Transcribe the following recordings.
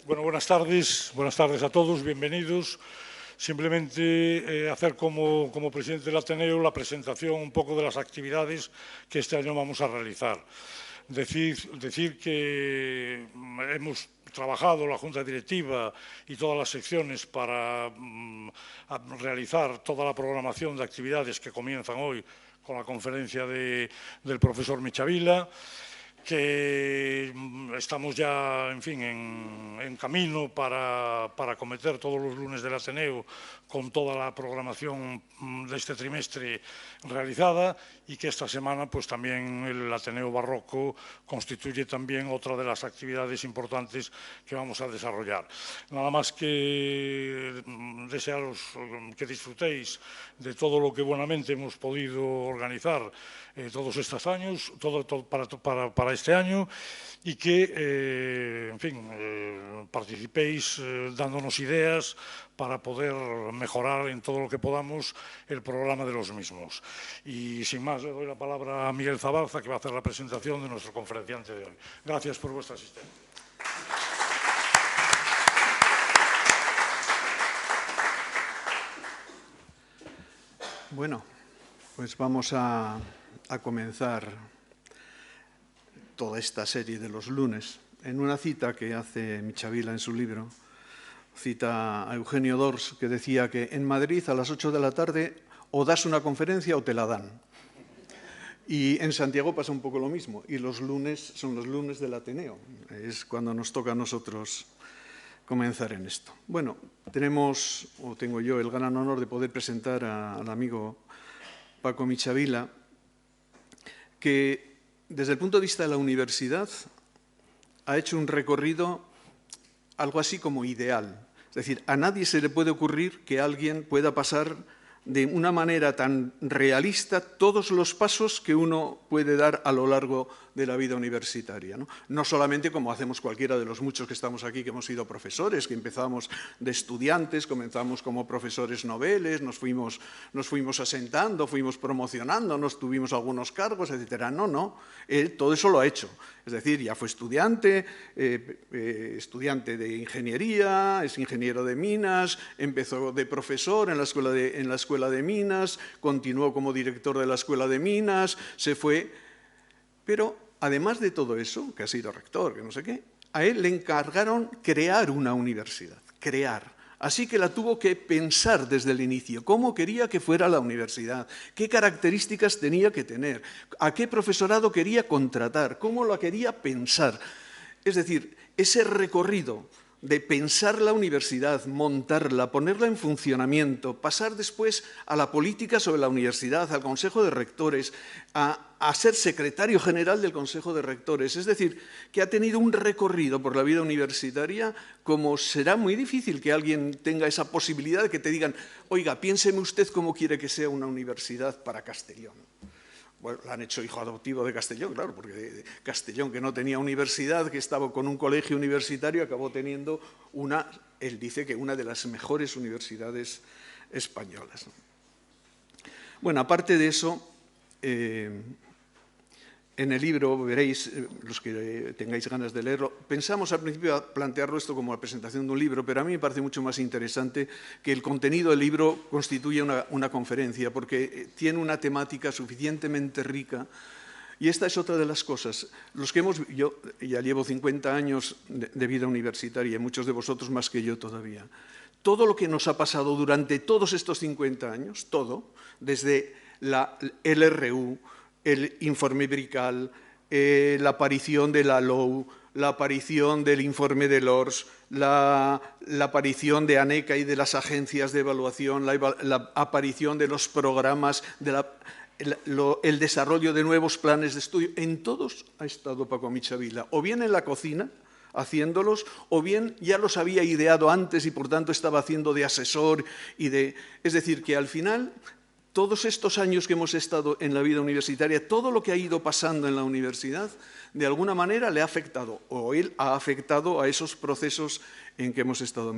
Bueno, buenas tardes a todos, bienvenidos. Simplemente hacer como presidente del Ateneo la presentación un poco de las actividades que este año vamos a realizar. Decir que hemos trabajado la Junta Directiva y todas las secciones para realizar toda la programación de actividades que comienzan hoy con la conferencia del profesor Michavila, que estamos ya, en fin, en camino para acometer todos los lunes del Ateneo con toda la programación de este trimestre realizada, y que esta semana pues también el Ateneo Barroco constituye también otra de las actividades importantes que vamos a desarrollar. Nada más que desearos que disfrutéis de todo lo que buenamente hemos podido organizar todos estos años, para este año, y que, en fin, participéis dándonos ideas para poder mejorar en todo lo que podamos el programa de los mismos. Y sin más, le doy la palabra a Miguel Zabalza, que va a hacer la presentación de nuestro conferenciante de hoy. Gracias por vuestra asistencia. Bueno, pues vamos a comenzar toda esta serie de los lunes en una cita que hace Michavila en su libro. Cita a Eugenio d'Ors, que decía que en Madrid a las 8 de la tarde o das una conferencia o te la dan. Y en Santiago pasa un poco lo mismo, y los lunes son los lunes del Ateneo. Es cuando nos toca a nosotros comenzar en esto. Bueno, tengo yo el gran honor de poder presentar al amigo Paco Michavila, que desde el punto de vista de la universidad ha hecho un recorrido algo así como ideal. Es decir, a nadie se le puede ocurrir que alguien pueda pasar de una manera tan realista todos los pasos que uno puede dar a lo largo de la vida universitaria, ¿no? No solamente como hacemos cualquiera de los muchos que estamos aquí, que hemos sido profesores, que empezamos de estudiantes, comenzamos como profesores noveles, nos fuimos asentando, fuimos promocionándonos, tuvimos algunos cargos, etcétera. No, él todo eso lo ha hecho. Es decir, ya fue estudiante de ingeniería, es ingeniero de minas, empezó de profesor en la escuela de minas, continuó como director de la escuela de minas, se fue. Pero además de todo eso, que ha sido rector, que no sé qué, a él le encargaron crear una universidad, crear. Así que la tuvo que pensar desde el inicio, cómo quería que fuera la universidad, qué características tenía que tener, a qué profesorado quería contratar, cómo la quería pensar. Es decir, ese recorrido de pensar la universidad, montarla, ponerla en funcionamiento, pasar después a la política sobre la universidad, al Consejo de Rectores, a ser secretario general del Consejo de Rectores. Es decir, que ha tenido un recorrido por la vida universitaria como será muy difícil que alguien tenga esa posibilidad de que te digan, oiga, piénseme usted cómo quiere que sea una universidad para Castellón. Bueno, la han hecho hijo adoptivo de Castellón, claro, porque Castellón, que no tenía universidad, que estaba con un colegio universitario, acabó teniendo él dice que una de las mejores universidades españolas. Bueno, aparte de eso, en el libro veréis, los que tengáis ganas de leerlo, pensamos al principio plantearlo esto como la presentación de un libro, pero a mí me parece mucho más interesante que el contenido del libro constituya una conferencia, porque tiene una temática suficientemente rica. Y esta es otra de las cosas. Yo ya llevo 50 años de vida universitaria, y muchos de vosotros más que yo todavía. Todo lo que nos ha pasado durante todos estos 50 años, todo, desde el LRU, el informe Brical, la aparición de la LOU, la aparición del informe de l'Ors, la aparición de ANECA y de las agencias de evaluación, la aparición de los programas, el desarrollo de nuevos planes de estudio. En todos ha estado Paco Michavila, o bien en la cocina, haciéndolos, o bien ya los había ideado antes y por tanto estaba haciendo de asesor. Es decir, que al final todos estos años que hemos estado en la vida universitaria, todo lo que ha ido pasando en la universidad, de alguna manera le ha afectado, o él ha afectado a esos procesos en que hemos estado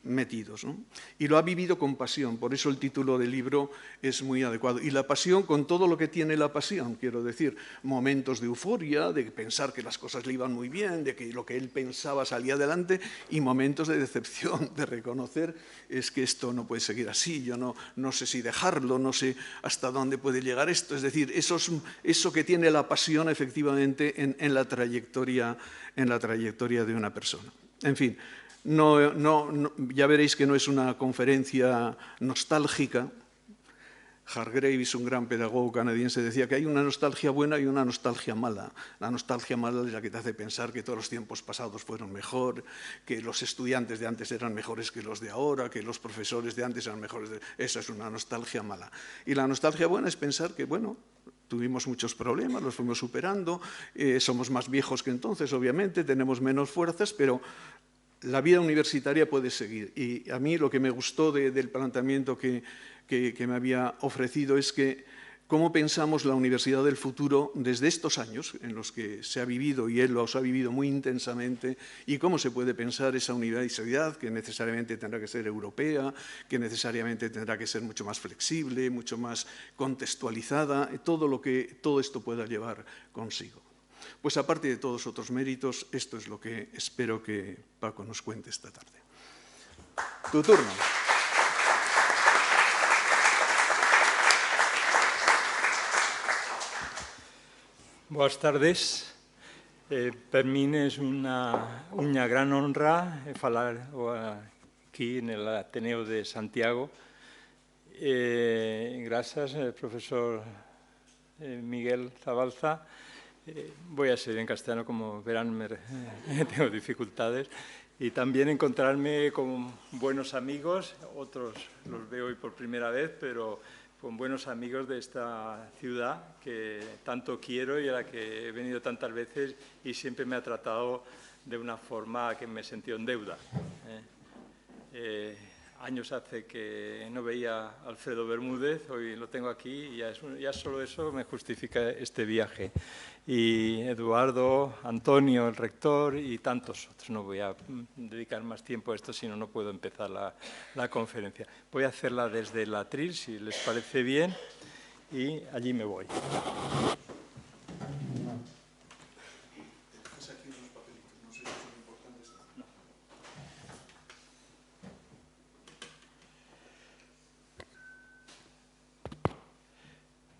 metidos, ¿no? Y lo ha vivido con pasión, por eso el título del libro es muy adecuado. Y la pasión con todo lo que tiene la pasión, quiero decir, momentos de euforia, de pensar que las cosas le iban muy bien, de que lo que él pensaba salía adelante, y momentos de decepción, de reconocer es que esto no puede seguir así, yo no sé si dejarlo, no sé hasta dónde puede llegar esto. Es decir, eso que tiene la pasión efectivamente en la trayectoria de una persona. En fin, ya veréis que no es una conferencia nostálgica. Hargreaves, un gran pedagogo canadiense, decía que hay una nostalgia buena y una nostalgia mala. La nostalgia mala es la que te hace pensar que todos los tiempos pasados fueron mejor, que los estudiantes de antes eran mejores que los de ahora, que los profesores de antes eran mejores. Esa es una nostalgia mala. Y la nostalgia buena es pensar que, bueno, tuvimos muchos problemas, los fuimos superando, somos más viejos que entonces, obviamente, tenemos menos fuerzas, pero la vida universitaria puede seguir. Y a mí lo que me gustó del planteamiento que me había ofrecido es que cómo pensamos la universidad del futuro desde estos años en los que se ha vivido, y él los ha vivido muy intensamente, y cómo se puede pensar esa universidad que necesariamente tendrá que ser europea, que necesariamente tendrá que ser mucho más flexible, mucho más contextualizada, todo esto pueda llevar consigo. Pues aparte de todos otros méritos, esto es lo que espero que Paco nos cuente esta tarde. Tu turno. Boas tardes. Per min és una gran honra falar aquí en el Ateneo de Santiago. Gracias, profesor Miguel Zabalza. Voy a seguir en castellano, como verán, tengo dificultades. Y también encontrarme con buenos amigos, otros los veo hoy por primera vez, pero con buenos amigos de esta ciudad que tanto quiero y a la que he venido tantas veces y siempre me ha tratado de una forma que me he sentido en deuda. Años hace que no veía a Alfredo Bermúdez, hoy lo tengo aquí y ya solo eso me justifica este viaje. Y Eduardo, Antonio, el rector y tantos otros. No voy a dedicar más tiempo a esto, si no, no puedo empezar la conferencia. Voy a hacerla desde el atril, si les parece bien, y allí me voy.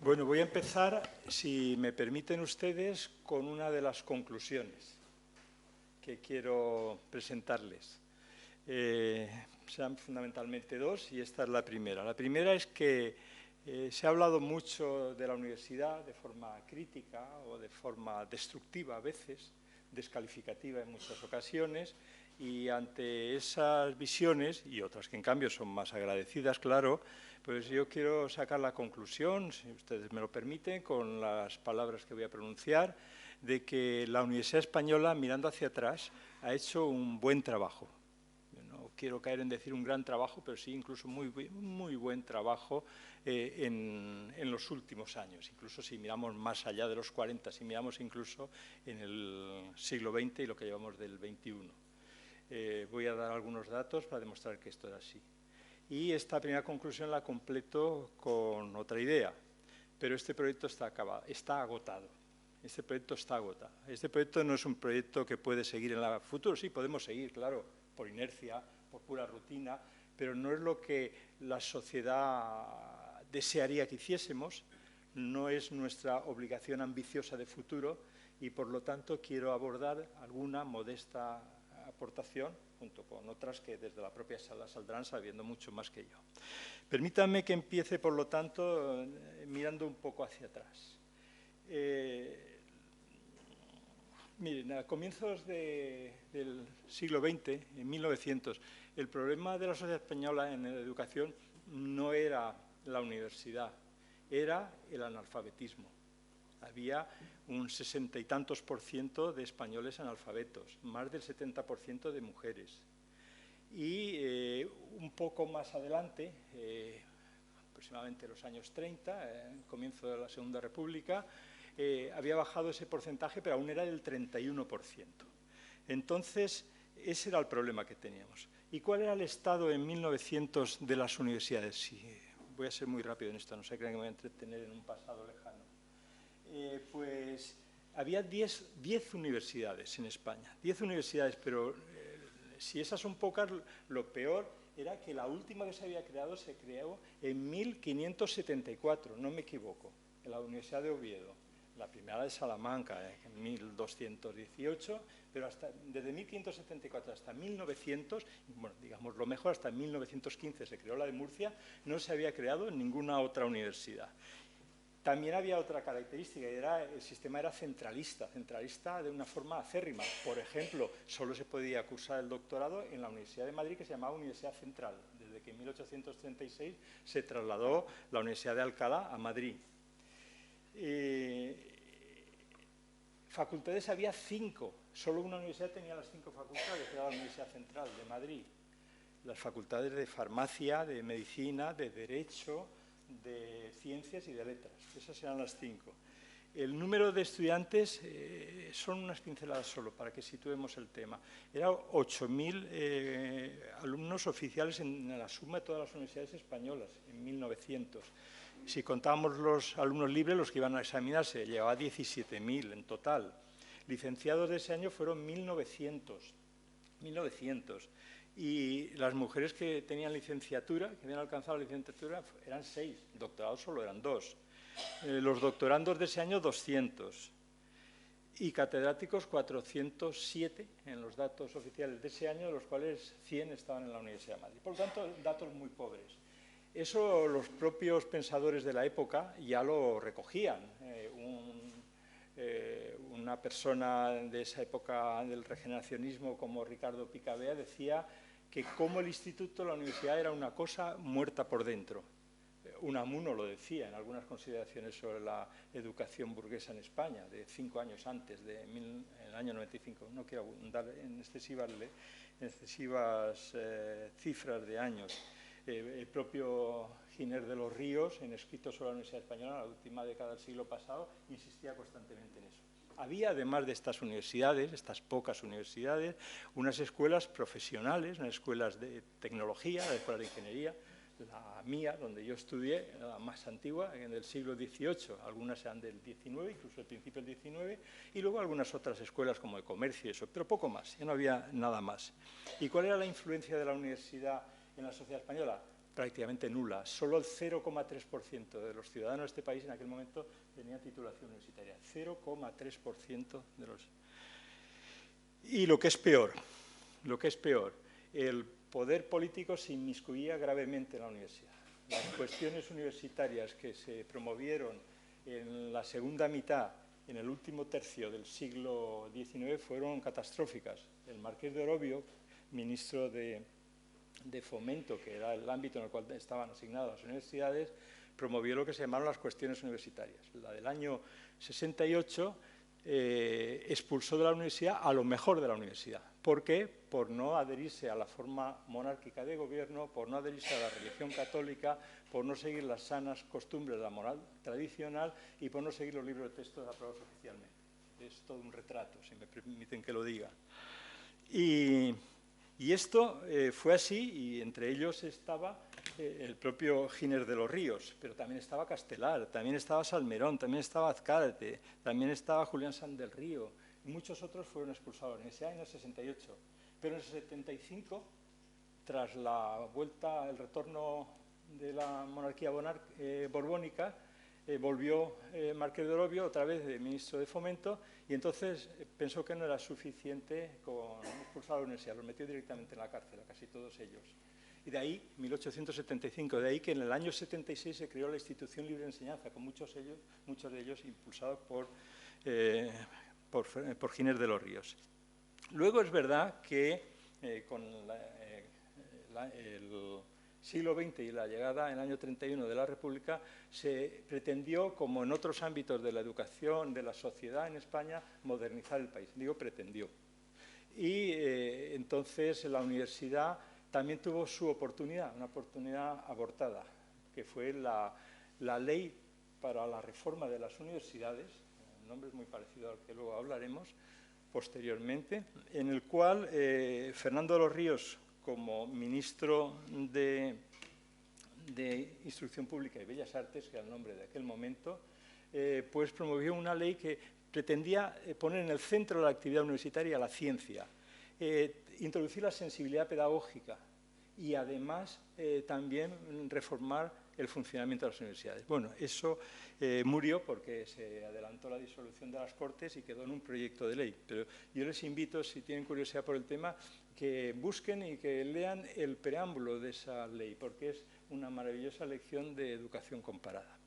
Bueno, voy a empezar, si me permiten ustedes, con una de las conclusiones que quiero presentarles. Serán fundamentalmente dos y esta es la primera. La primera es que se ha hablado mucho de la universidad de forma crítica o de forma destructiva a veces, descalificativa en muchas ocasiones, y ante esas visiones, y otras que en cambio son más agradecidas, claro, pues yo quiero sacar la conclusión, si ustedes me lo permiten, con las palabras que voy a pronunciar, de que la Universidad Española, mirando hacia atrás, ha hecho un buen trabajo. Yo no quiero caer en decir un gran trabajo, pero sí incluso muy buen trabajo en los últimos años. Incluso si miramos más allá de los 40, si miramos incluso en el siglo XX y lo que llevamos del XXI. Voy a dar algunos datos para demostrar que esto es así. Y esta primera conclusión la completo con otra idea. Pero este proyecto está agotado. Este proyecto está agotado. Este proyecto no es un proyecto que puede seguir en el futuro. Sí, podemos seguir, claro, por inercia, por pura rutina, pero no es lo que la sociedad desearía que hiciésemos, no es nuestra obligación ambiciosa de futuro y, por lo tanto, quiero abordar alguna modesta aportación, junto con otras que desde la propia sala saldrán sabiendo mucho más que yo. Permítanme que empiece, por lo tanto, mirando un poco hacia atrás. Miren, a comienzos del siglo XX, en 1900, el problema de la sociedad española en la educación no era la universidad, era el analfabetismo. Había un 60 y tantos % de españoles analfabetos, más del 70% de mujeres. Y un poco más adelante, aproximadamente en los años 30, comienzo de la Segunda República, había bajado ese porcentaje, pero aún era del 31%. Entonces, ese era el problema que teníamos. ¿Y cuál era el estado en 1900 de las universidades? Sí, voy a ser muy rápido en esto, no se crean que me voy a entretener en un pasado lejano. Pues había 10 universidades en España, 10 universidades, pero si esas son pocas, lo peor era que la última que se había creado se creó en 1574, no me equivoco, en la Universidad de Oviedo. La primera de Salamanca, en 1218, pero desde 1574 hasta 1900, bueno, digamos lo mejor, hasta 1915 se creó la de Murcia, no se había creado en ninguna otra universidad. También había otra característica, y el sistema era centralista de una forma acérrima. Por ejemplo, solo se podía cursar el doctorado en la Universidad de Madrid, que se llamaba Universidad Central, desde que en 1836 se trasladó la Universidad de Alcalá a Madrid. Facultades había 5, solo una universidad tenía las 5 facultades, era la Universidad Central de Madrid. Las facultades de farmacia, de medicina, de derecho, de ciencias y de letras, esas eran las 5. El número de estudiantes son unas pinceladas solo para que situemos el tema. Eran 8.000 alumnos oficiales en la suma de todas las universidades españolas en 1900. Si contábamos los alumnos libres, los que iban a examinarse, llevaba 17.000 en total. Licenciados de ese año fueron 1.900. Y las mujeres que tenían licenciatura, que habían alcanzado la licenciatura, eran 6, doctorados solo eran 2. Los doctorandos de ese año, 200. Y catedráticos, 407 en los datos oficiales de ese año, de los cuales 100 estaban en la Universidad de Madrid. Por lo tanto, datos muy pobres. Eso los propios pensadores de la época ya lo recogían. Una persona de esa época del regeneracionismo como Ricardo Picabea decía que como el instituto, la universidad era una cosa muerta por dentro. Unamuno lo decía en algunas consideraciones sobre la educación burguesa en España, de 5 años antes, en el año 95. No quiero abundar en excesivas cifras de años. El propio Giner de los Ríos, en escritos sobre la Universidad Española, en la última década del siglo pasado, insistía constantemente en eso. Había, además de estas universidades, estas pocas universidades, unas escuelas profesionales, unas escuelas de tecnología, las escuelas de ingeniería. La mía, donde yo estudié, la más antigua, en el siglo XVIII, algunas eran del XIX, incluso el principio del XIX, y luego algunas otras escuelas como de comercio y eso, pero poco más, ya no había nada más. ¿Y cuál era la influencia de la universidad en la sociedad española? Prácticamente nula. Solo el 0,3% de los ciudadanos de este país en aquel momento tenían titulación universitaria. 0,3% de los... Y lo que es peor, el poder político se inmiscuía gravemente en la universidad. Las cuestiones universitarias que se promovieron en la segunda mitad, en el último tercio del siglo XIX, fueron catastróficas. El marqués de Orobio, ministro de Fomento, que era el ámbito en el cual estaban asignadas las universidades, promovió lo que se llamaron las cuestiones universitarias. La del año 68 expulsó de la universidad a lo mejor de la universidad. ¿Por qué? Por no adherirse a la forma monárquica de gobierno, por no adherirse a la religión católica, por no seguir las sanas costumbres de la moral tradicional y por no seguir los libros de texto aprobados oficialmente. Es todo un retrato, si me permiten que lo diga. Y esto fue así, y entre ellos estaba el propio Giner de los Ríos, pero también estaba Castelar, también estaba Salmerón, también estaba Azcárate, también estaba Julián Sanz del Río, y muchos otros fueron expulsados en ese año, en el 68. Pero en el 75, tras la vuelta, el retorno de la monarquía borbónica, volvió Marqués de Orobio, otra vez de ministro de Fomento, y entonces pensó que no era suficiente con expulsar a la universidad, los metió directamente en la cárcel, a casi todos ellos. Y de ahí, 1875, de ahí que en el año 76 se creó la Institución Libre de Enseñanza, con muchos de ellos impulsados por Giner de los Ríos. Luego es verdad que con el siglo XX y la llegada en el año 31 de la República, se pretendió, como en otros ámbitos de la educación, de la sociedad en España, modernizar el país. Digo pretendió. Y entonces la universidad también tuvo su oportunidad, una oportunidad abortada, que fue la ley para la reforma de las universidades, el nombre es muy parecido al que luego hablaremos, posteriormente, en el cual Fernando de los Ríos, como ministro de Instrucción Pública y Bellas Artes, que era el nombre de aquel momento, pues promovió una ley que pretendía poner en el centro de la actividad universitaria la ciencia, introducir la sensibilidad pedagógica y además también reformar el funcionamiento de las universidades. Bueno, eso murió porque se adelantó la disolución de las Cortes y quedó en un proyecto de ley. Pero yo les invito, si tienen curiosidad por el tema, que busquen y que lean el preámbulo de esa ley, porque es una maravillosa lección de educación comparada.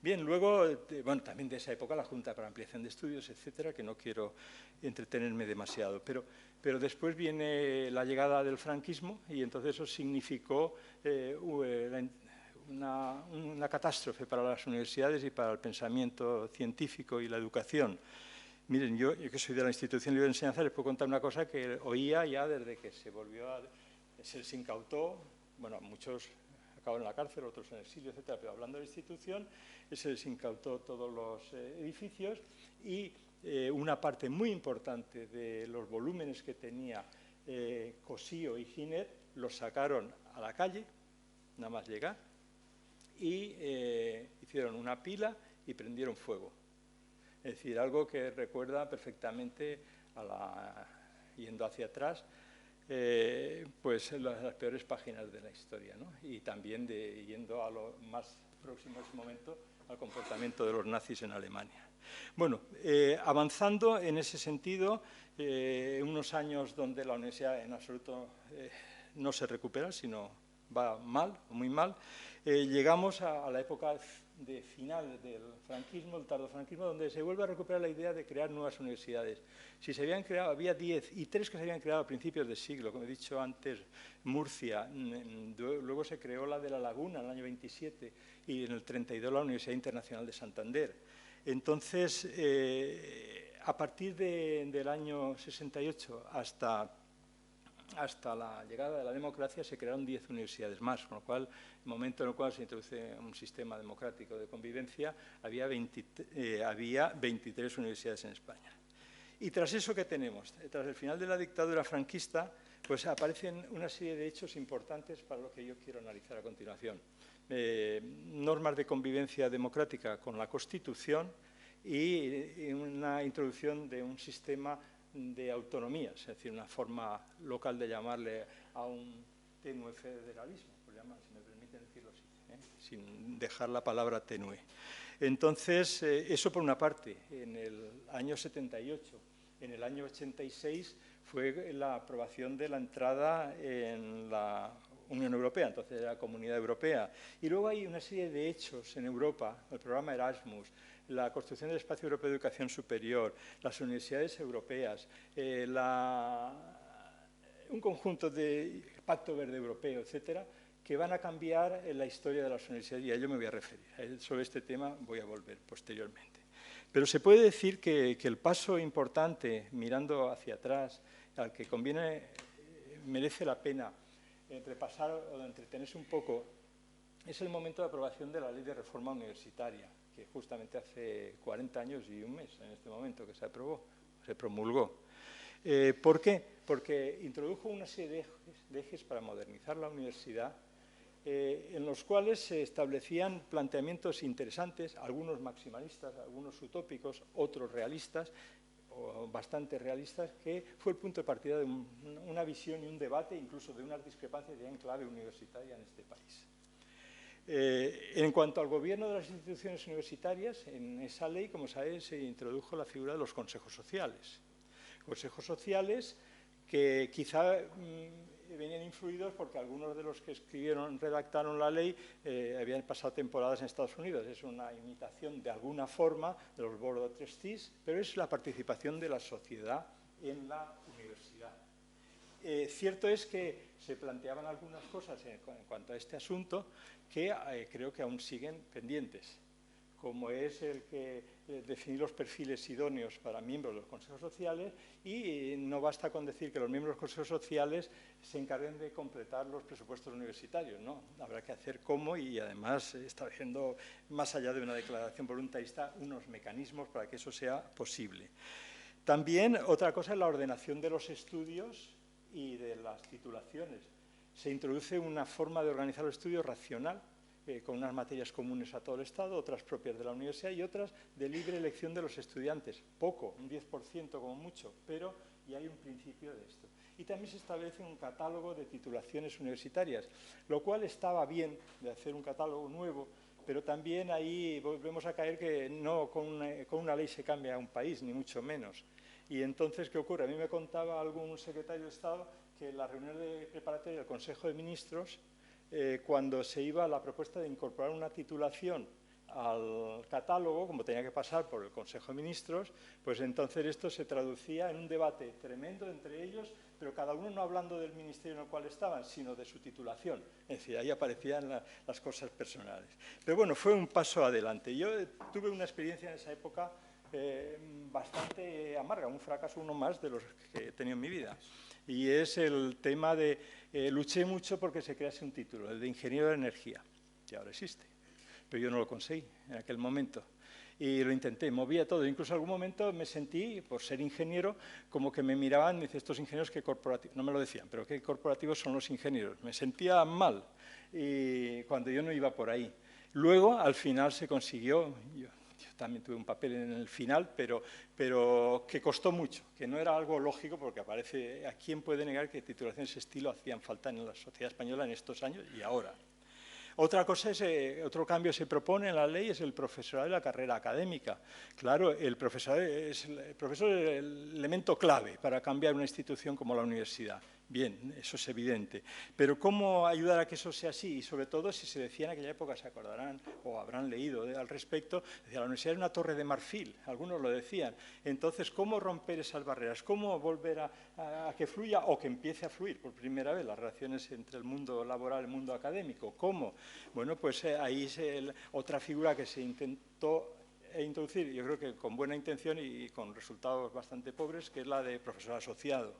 Bien, luego, bueno, también de esa época la Junta para Ampliación de Estudios, etcétera, que no quiero entretenerme demasiado, pero después viene la llegada del franquismo y entonces eso significó una catástrofe para las universidades y para el pensamiento científico y la educación. Miren, yo que soy de la Institución Libre de Enseñanza les puedo contar una cosa que oía ya desde que se les incautó, bueno, muchos acabaron en la cárcel, otros en exilio, etcétera, pero hablando de la institución, se les incautó todos los edificios y una parte muy importante de los volúmenes que tenía Cossío y Giner los sacaron a la calle, nada más llegar, y hicieron una pila y prendieron fuego. Es decir, algo que recuerda perfectamente, yendo hacia atrás, pues las peores páginas de la historia, ¿no? Y también yendo a lo más próximo en ese momento al comportamiento de los nazis en Alemania. Bueno, avanzando en ese sentido, unos años donde la universidad en absoluto no se recupera, sino va mal, muy mal, llegamos a la época de final del franquismo, el tardofranquismo, donde se vuelve a recuperar la idea de crear nuevas universidades. Si se habían creado, había 10 y 3 que se habían creado a principios de siglo, como he dicho antes, Murcia, luego se creó la de La Laguna en el año 27 y en el 32 la Universidad Internacional de Santander. Entonces, a partir del año 68 hasta la llegada de la democracia se crearon 10 universidades más, con lo cual, en el momento en el cual se introduce un sistema democrático de convivencia, había 23 universidades en España. Y tras eso, ¿qué tenemos? Tras el final de la dictadura franquista, pues aparecen una serie de hechos importantes para lo que yo quiero analizar a continuación. Normas de convivencia democrática con la Constitución y una introducción de un sistema de autonomías, es decir, una forma local de llamarle a un tenue federalismo, si me permiten decirlo así, sin dejar la palabra tenue. Entonces, eso por una parte, en el año 78. En el año 86 fue la aprobación de la entrada en la Unión Europea, entonces la Comunidad Europea. Y luego hay una serie de hechos en Europa, el programa Erasmus, la construcción del Espacio Europeo de Educación Superior, las universidades europeas, un conjunto de Pacto Verde Europeo, etcétera, que van a cambiar la historia de las universidades y a ello me voy a referir. Sobre este tema voy a volver posteriormente. Pero se puede decir que el paso importante, mirando hacia atrás, al que merece la pena repasar o entretenerse un poco, es el momento de aprobación de la Ley de Reforma Universitaria, que justamente hace 40 años y un mes, en este momento, que se aprobó, se promulgó. ¿Por qué? Porque introdujo una serie de ejes para modernizar la universidad, en los cuales se establecían planteamientos interesantes, algunos maximalistas, algunos utópicos, otros realistas, o bastante realistas, que fue el punto de partida de una visión y un debate, incluso de unas discrepancias ya en clave universitaria en este país. En cuanto al gobierno de las instituciones universitarias, en esa ley, como sabéis, se introdujo la figura de los consejos sociales. Consejos sociales que quizá venían influidos porque algunos de los que redactaron la ley habían pasado temporadas en Estados Unidos. Es una imitación de alguna forma de los Board of Trustees, pero es la participación de la sociedad en la universidad. Cierto es que se planteaban algunas cosas en cuanto a este asunto que creo que aún siguen pendientes, como es el que definir los perfiles idóneos para miembros de los consejos sociales, y no basta con decir que los miembros de los consejos sociales se encarguen de completar los presupuestos universitarios, ¿no? Habrá que hacer cómo y además estableciendo, más allá de una declaración voluntarista, unos mecanismos para que eso sea posible. También otra cosa es la ordenación de los estudios y de las titulaciones. Se introduce una forma de organizar los estudios racional, con unas materias comunes a todo el Estado, otras propias de la universidad y otras de libre elección de los estudiantes. Poco, un 10% como mucho, pero ya hay un principio de esto. Y también se establece un catálogo de titulaciones universitarias, lo cual estaba bien de hacer un catálogo nuevo, pero también ahí volvemos a caer que no con una ley se cambia un país, ni mucho menos. Y entonces, ¿qué ocurre? A mí me contaba algún secretario de Estado que en la reunión preparatoria del Consejo de Ministros, cuando se iba a la propuesta de incorporar una titulación al catálogo, como tenía que pasar por el Consejo de Ministros, pues entonces esto se traducía en un debate tremendo entre ellos, pero cada uno no hablando del ministerio en el cual estaban, sino de su titulación. Es decir, ahí aparecían las cosas personales. Pero bueno, fue un paso adelante. Yo tuve una experiencia en esa época bastante amarga, un fracaso uno más de los que he tenido en mi vida. Y es el tema de, luché mucho porque se crease un título, el de ingeniero de energía, que ahora existe, pero yo no lo conseguí en aquel momento. Y lo intenté, movía todo, incluso en algún momento me sentí, por ser ingeniero, como que me miraban y me decían, estos ingenieros qué corporativos, no me lo decían, pero qué corporativos son los ingenieros. Me sentía mal y cuando yo no iba por ahí. Luego, al final se consiguió, yo también tuve un papel en el final, pero que costó mucho, que no era algo lógico, porque aparece, ¿a quién puede negar que titulaciones de ese estilo hacían falta en la sociedad española en estos años y ahora? Otra cosa es, otro cambio se propone en la ley es el profesorado de la carrera académica. Claro, el profesor es el elemento clave para cambiar una institución como la universidad. Bien, eso es evidente. Pero ¿cómo ayudar a que eso sea así? Y sobre todo, si se decía en aquella época, se acordarán o habrán leído al respecto, decía, la universidad es una torre de marfil, algunos lo decían. Entonces, ¿cómo romper esas barreras? ¿Cómo volver a que fluya o que empiece a fluir por primera vez las relaciones entre el mundo laboral y el mundo académico? ¿Cómo? Bueno, pues ahí es otra figura que se intentó introducir, yo creo que con buena intención y con resultados bastante pobres, que es la de profesor asociado.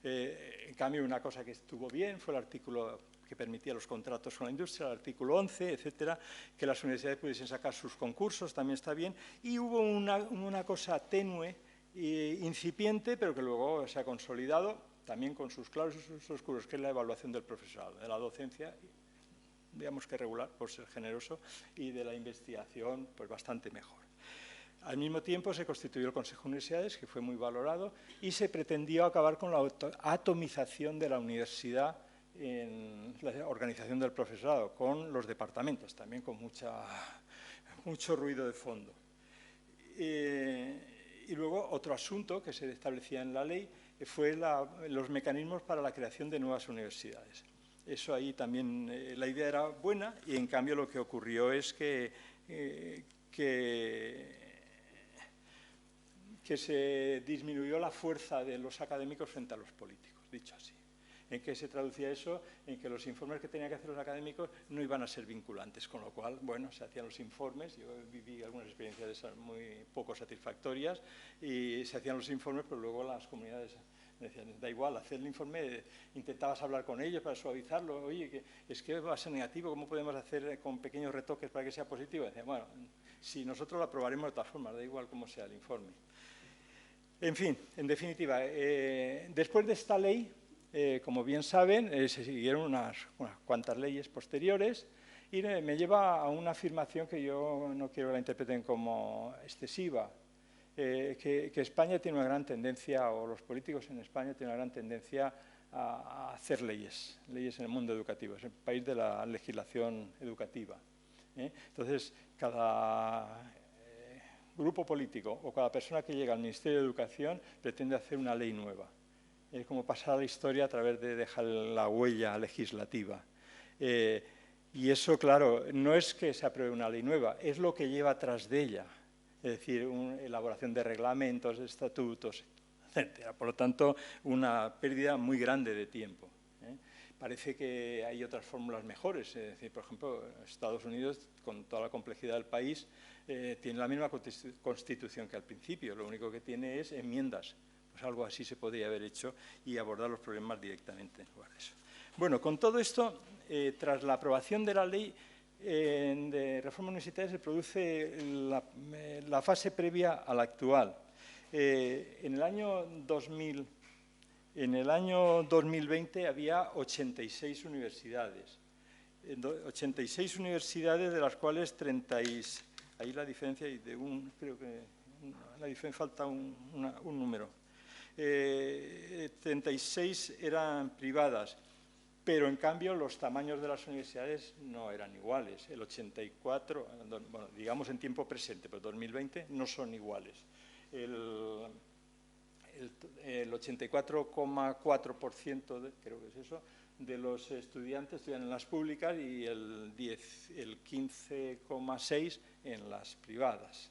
En cambio, una cosa que estuvo bien fue el artículo que permitía los contratos con la industria, el artículo 11, etcétera, que las universidades pudiesen sacar sus concursos, también está bien, y hubo una cosa tenue, incipiente, pero que luego se ha consolidado, también con sus claros y sus oscuros, que es la evaluación del profesorado, de la docencia, digamos que regular, por ser generoso, y de la investigación, pues bastante mejor. Al mismo tiempo se constituyó el Consejo de Universidades, que fue muy valorado, y se pretendió acabar con la atomización de la universidad en la organización del profesorado, con los departamentos, también con mucho ruido de fondo. Y luego otro asunto que se establecía en la ley fue los mecanismos para la creación de nuevas universidades. Eso ahí también, la idea era buena y en cambio lo que ocurrió es que se disminuyó la fuerza de los académicos frente a los políticos, dicho así. ¿En qué se traducía eso? En que los informes que tenían que hacer los académicos no iban a ser vinculantes, con lo cual, bueno, se hacían los informes, yo viví algunas experiencias de esas muy poco satisfactorias, y se hacían los informes, pero luego las comunidades me decían, da igual, hacer el informe, intentabas hablar con ellos para suavizarlo, oye, es que va a ser negativo, ¿cómo podemos hacer con pequeños retoques para que sea positivo? Y decían, bueno, si nosotros lo aprobaremos de todas formas, da igual cómo sea el informe. En fin, en definitiva, después de esta ley, como bien saben, se siguieron unas cuantas leyes posteriores y me lleva a una afirmación que yo no quiero que la interpreten como excesiva, que España tiene una gran tendencia, o los políticos en España tienen una gran tendencia a hacer leyes en el mundo educativo, es el país de la legislación educativa. Entonces, cada grupo político o cada persona que llega al Ministerio de Educación pretende hacer una ley nueva. Es como pasar a la historia a través de dejar la huella legislativa. Y eso, claro, no es que se apruebe una ley nueva, es lo que lleva tras de ella. Es decir, elaboración de reglamentos, de estatutos, etc. Por lo tanto, una pérdida muy grande de tiempo. Parece que hay otras fórmulas mejores. Es decir, por ejemplo, Estados Unidos, con toda la complejidad del país, tiene la misma constitución que al principio. Lo único que tiene es enmiendas. Pues algo así se podría haber hecho y abordar los problemas directamente en lugar de eso. Bueno, con todo esto, tras la aprobación de la ley de reforma universitaria se produce la fase previa a la actual. En el año 2020 había 86 universidades. 86 universidades, de las cuales 30, ahí la diferencia de creo que la diferencia falta un número. 36 eran privadas, pero en cambio los tamaños de las universidades no eran iguales. El 84, bueno, digamos en tiempo presente, pero 2020 no son iguales. El 84,4%, creo que es eso, de los estudiantes estudian en las públicas y el 15,6% en las privadas.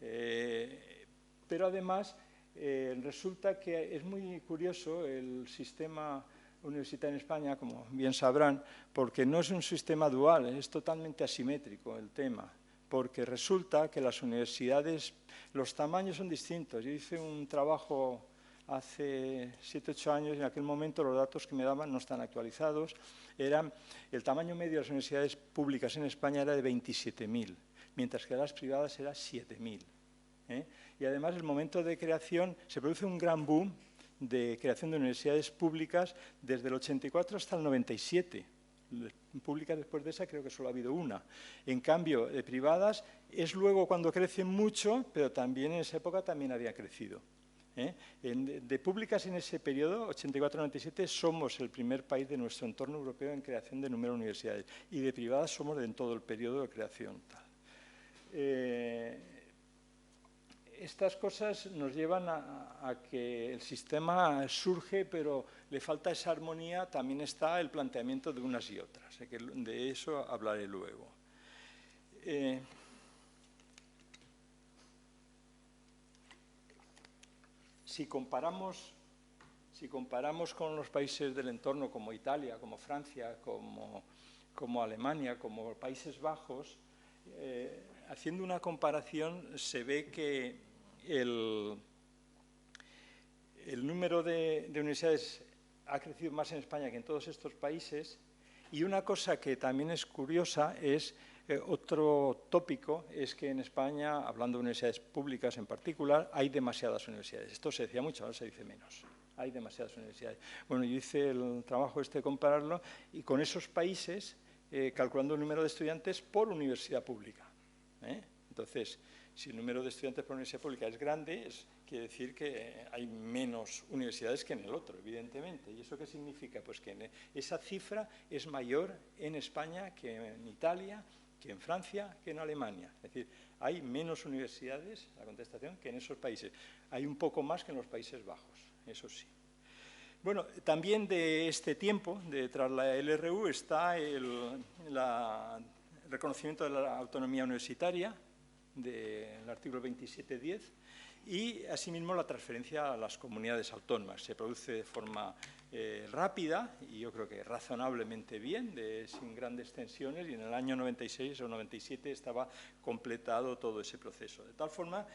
Pero además resulta que es muy curioso el sistema universitario en España, como bien sabrán, porque no es un sistema dual, es totalmente asimétrico el tema, porque resulta que las universidades, los tamaños son distintos. Yo hice un trabajo hace 7 u 8 años y en aquel momento los datos que me daban no están actualizados. El tamaño medio de las universidades públicas en España era de 27.000, mientras que las privadas era 7.000. Y además el momento de creación, se produce un gran boom de creación de universidades públicas desde el 84 hasta el 97. Públicas después de esa creo que solo ha habido una. En cambio, de privadas es luego cuando crecen mucho, pero también en esa época también había crecido. De públicas en ese periodo, 84-97, somos el primer país de nuestro entorno europeo en creación de número de universidades. Y de privadas somos en todo el periodo de creación. Estas cosas nos llevan a que el sistema surge, pero le falta esa armonía. También está el planteamiento de unas y otras. De eso hablaré luego. Si comparamos con los países del entorno, como Italia, como Francia, como Alemania, como Países Bajos, haciendo una comparación se ve que el número de universidades ha crecido más en España que en todos estos países. Y una cosa que también es curiosa es, otro tópico, es que en España, hablando de universidades públicas en particular, hay demasiadas universidades. Esto se decía mucho, ahora se dice menos. Hay demasiadas universidades. Bueno, yo hice el trabajo de compararlo y con esos países, calculando el número de estudiantes por universidad pública. Entonces, si el número de estudiantes por universidad pública es grande, quiere decir que hay menos universidades que en el otro, evidentemente. ¿Y eso qué significa? Pues que esa cifra es mayor en España que en Italia, que en Francia, que en Alemania. Es decir, hay menos universidades, la contestación, que en esos países. Hay un poco más que en los Países Bajos, eso sí. Bueno, también de este tiempo, tras la LRU, está el reconocimiento de la autonomía universitaria, del artículo 27.10, y asimismo la transferencia a las comunidades autónomas. Se produce de forma rápida y yo creo que razonablemente bien, sin grandes tensiones, y en el año 96 o 97 estaba completado todo ese proceso. De tal forma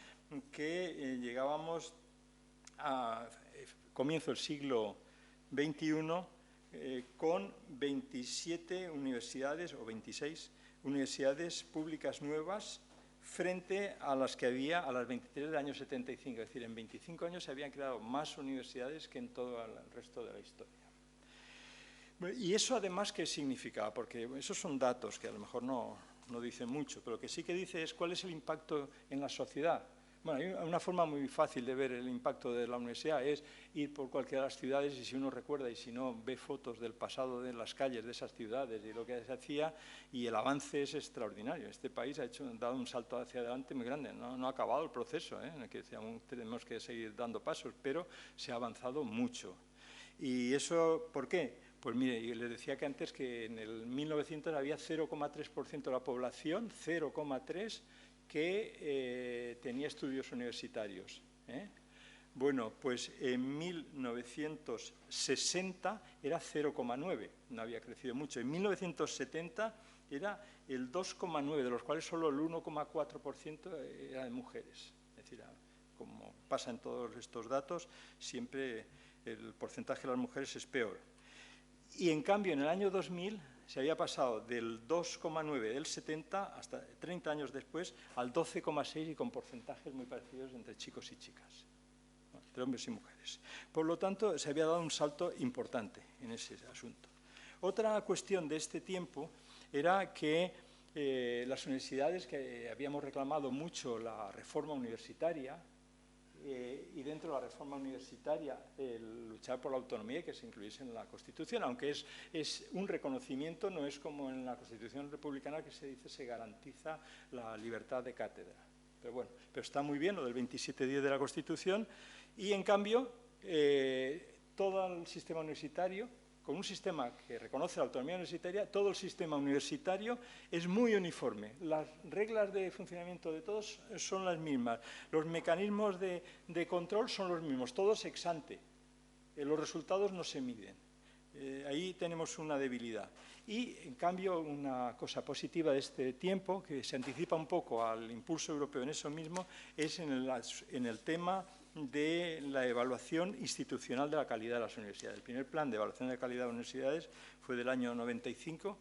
que llegábamos a comienzo del siglo XXI con 27 universidades o 26 universidades públicas nuevas frente a las que había a las 23 del año 75. Es decir, en 25 años se habían creado más universidades que en todo el resto de la historia. Y eso además, ¿qué significa? Porque esos son datos que a lo mejor no dicen mucho, pero lo que sí que dice es cuál es el impacto en la sociedad. Bueno, hay una forma muy fácil de ver el impacto de la universidad, es ir por cualquiera de las ciudades y si uno recuerda y si no ve fotos del pasado de las calles de esas ciudades y lo que se hacía, y el avance es extraordinario. Este país ha dado un salto hacia adelante muy grande, no ha acabado el proceso, en el que tenemos que seguir dando pasos, pero se ha avanzado mucho. ¿Y eso por qué? Pues mire, yo les decía que antes que en el 1900 había 0,3% de la población, 0,3%, que tenía estudios universitarios. Bueno, pues en 1960 era 0,9%, no había crecido mucho. En 1970 era el 2,9%, de los cuales solo el 1,4% era de mujeres. Es decir, como pasa en todos estos datos, siempre el porcentaje de las mujeres es peor. Y en cambio, en el año 2000 se había pasado del 2,9 del 70 hasta 30 años después al 12,6 y con porcentajes muy parecidos entre chicos y chicas. entre hombres y mujeres. Por lo tanto, se había dado un salto importante en ese asunto. Otra cuestión de este tiempo era que las universidades, que habíamos reclamado mucho la reforma universitaria, y dentro de la reforma universitaria el luchar por la autonomía y que se incluyese en la Constitución, aunque es un reconocimiento, no es como en la Constitución republicana que se dice se garantiza la libertad de cátedra. Pero bueno, pero está muy bien lo del 27.10 de la Constitución y en cambio todo el sistema universitario, con un sistema que reconoce la autonomía universitaria, todo el sistema universitario es muy uniforme. Las reglas de funcionamiento de todos son las mismas. Los mecanismos de control son los mismos, todos ex ante. Los resultados no se miden. Ahí tenemos una debilidad. Y, en cambio, una cosa positiva de este tiempo, que se anticipa un poco al impulso europeo en eso mismo, es en el tema de la evaluación institucional de la calidad de las universidades. El primer plan de evaluación de la calidad de las universidades fue del año 95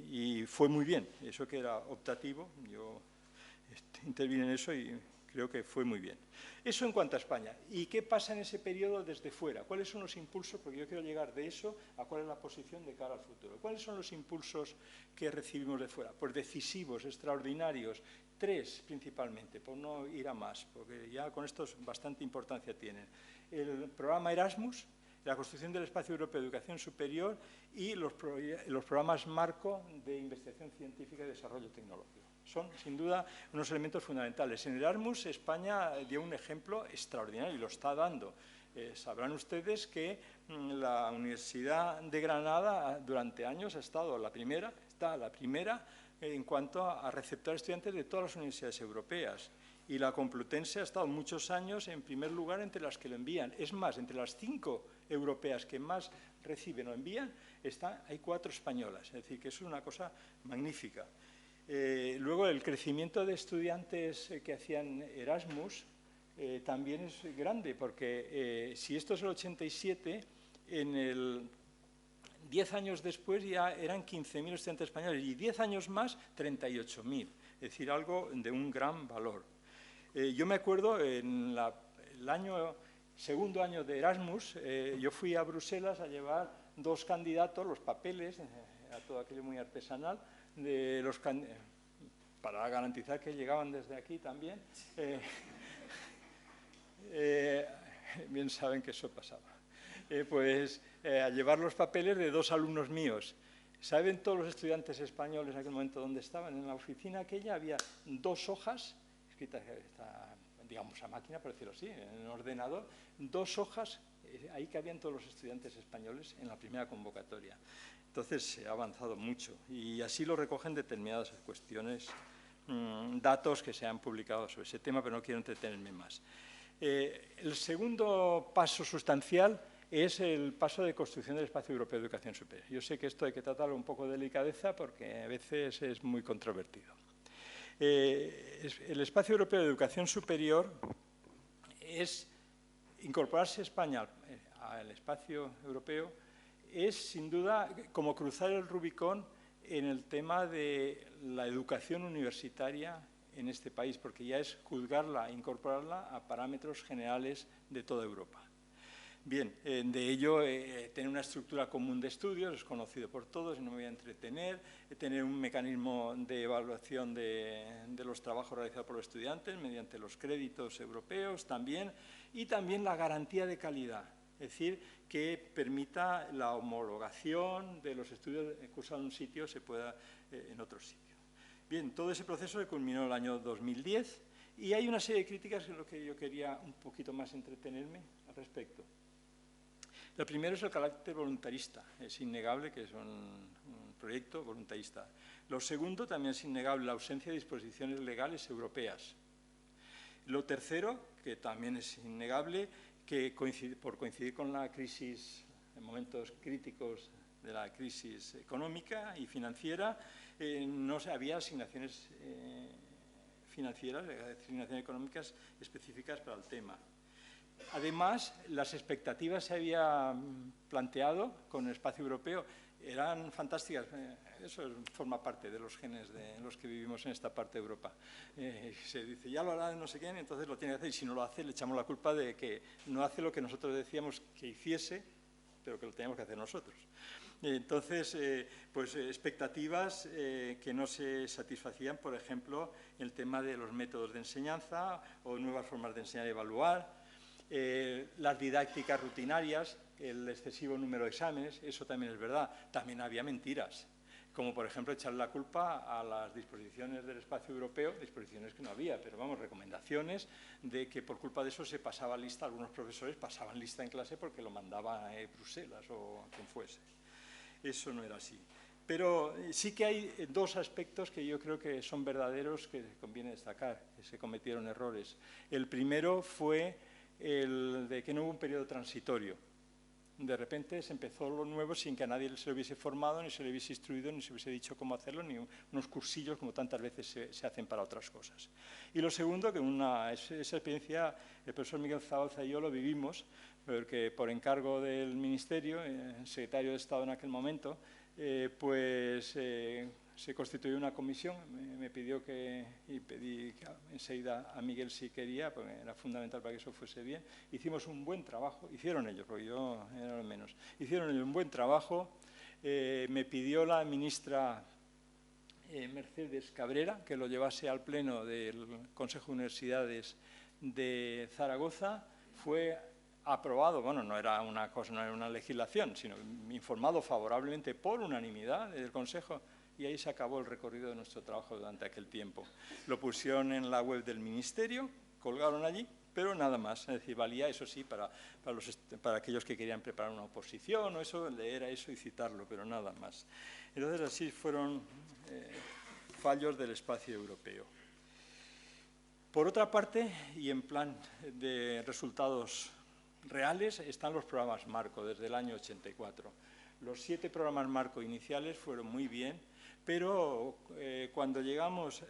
y fue muy bien. Eso que era optativo, yo intervine en eso y creo que fue muy bien. Eso en cuanto a España. ¿Y qué pasa en ese periodo desde fuera? ¿Cuáles son los impulsos? Porque yo quiero llegar de eso a cuál es la posición de cara al futuro. ¿Cuáles son los impulsos que recibimos de fuera? Pues decisivos, extraordinarios. 3 principalmente, por no ir a más, porque ya con estos bastante importancia tienen. El programa Erasmus, la construcción del espacio europeo de educación superior y los programas marco de investigación científica y desarrollo tecnológico. Son, sin duda, unos elementos fundamentales. En Erasmus, España dio un ejemplo extraordinario y lo está dando. Sabrán ustedes que la Universidad de Granada durante años ha estado la primera en cuanto a receptar estudiantes de todas las universidades europeas. Y la Complutense ha estado muchos años en primer lugar entre las que lo envían. Es más, entre las 5 europeas que más reciben o envían, hay 4 españolas. Es decir, que eso es una cosa magnífica. Luego, el crecimiento de estudiantes que hacían Erasmus también es grande, porque si esto es el 87, en el 10 años después ya eran 15.000 estudiantes españoles y 10 años más, 38.000. Es decir, algo de un gran valor. Yo me acuerdo, en el segundo año de Erasmus, yo fui a Bruselas a llevar 2 candidatos, los papeles, era todo aquello muy artesanal, para garantizar que llegaban desde aquí también. Bien saben que eso pasaba. A llevar los papeles de 2 alumnos míos. ¿Saben todos los estudiantes españoles en aquel momento dónde estaban? En la oficina aquella había 2 hojas, escritas, digamos, a máquina, por decirlo así, en el ordenador, 2 hojas, ahí cabían todos los estudiantes españoles en la primera convocatoria. Entonces, se ha avanzado mucho y así lo recogen determinadas cuestiones, datos que se han publicado sobre ese tema, pero no quiero entretenerme más. El segundo paso sustancial es el paso de construcción del espacio europeo de educación superior. Yo sé que esto hay que tratarlo un poco de delicadeza porque a veces es muy controvertido. El espacio europeo de educación superior es incorporarse España al espacio europeo, es sin duda como cruzar el Rubicón en el tema de la educación universitaria en este país, porque ya es juzgarla, incorporarla a parámetros generales de toda Europa. Bien, de ello, tener una estructura común de estudios, es conocido por todos, no me voy a entretener, tener un mecanismo de evaluación de los trabajos realizados por los estudiantes mediante los créditos europeos también, y también la garantía de calidad, es decir, que permita la homologación de los estudios cursados en un sitio se pueda en otro sitio. Bien, todo ese proceso se culminó en el año 2010 y hay una serie de críticas en lo que yo quería un poquito más entretenerme al respecto. Lo primero es el carácter voluntarista. Es innegable que es un proyecto voluntarista. Lo segundo, también es innegable la ausencia de disposiciones legales europeas. Lo tercero, que también es innegable, que por coincidir con la crisis, en momentos críticos de la crisis económica y financiera, no había asignaciones financieras, asignaciones económicas específicas para el tema. además, las expectativas se habían planteado con el espacio europeo, eran fantásticas. Eso forma parte de los genes en los que vivimos en esta parte de Europa. Se dice, ya lo hará no sé quién, entonces lo tiene que hacer, y si no lo hace, le echamos la culpa de que no hace lo que nosotros decíamos que hiciese, pero que lo teníamos que hacer nosotros. Entonces, pues expectativas que no se satisfacían, por ejemplo, el tema de los métodos de enseñanza o nuevas formas de enseñar y evaluar, las didácticas rutinarias, el excesivo número de exámenes, eso también es verdad. También había mentiras, como por ejemplo echar la culpa a las disposiciones del espacio europeo, disposiciones que no había, pero vamos, recomendaciones de que por culpa de eso se pasaba lista, algunos profesores pasaban lista en clase porque lo mandaba Bruselas o quien fuese. Eso no era así. Pero sí que hay dos aspectos que yo creo que son verdaderos, que conviene destacar, que se cometieron errores. El primero fue el de que no hubo un periodo transitorio. De repente se empezó lo nuevo sin que a nadie se le hubiese formado, ni se le hubiese instruido, ni se hubiese dicho cómo hacerlo, ni unos cursillos como tantas veces se hacen para otras cosas. Y lo segundo, que esa experiencia, el profesor Miguel Zabalza y yo lo vivimos, porque por encargo del Ministerio, el secretario de Estado en aquel momento, se constituyó una comisión, me pidió y pedí enseguida a Miguel si quería, porque era fundamental para que eso fuese bien. Hicimos un buen trabajo, hicieron ellos, porque yo era lo menos. Hicieron ellos un buen trabajo, me pidió la ministra Mercedes Cabrera que lo llevase al pleno del Consejo de Universidades de Zaragoza, fue aprobado, bueno, no era una cosa, no era una legislación, sino informado favorablemente por unanimidad del Consejo, y ahí se acabó el recorrido de nuestro trabajo durante aquel tiempo. Lo pusieron en la web del Ministerio, colgaron allí, pero nada más. Es decir, valía, eso sí, para aquellos que querían preparar una oposición o eso, leer a eso y citarlo, pero nada más. Entonces, así fueron fallos del espacio europeo. Por otra parte, y en plan de resultados reales, están los programas Marco desde el año 84. Los 7 programas Marco iniciales fueron muy bien, pero cuando llegamos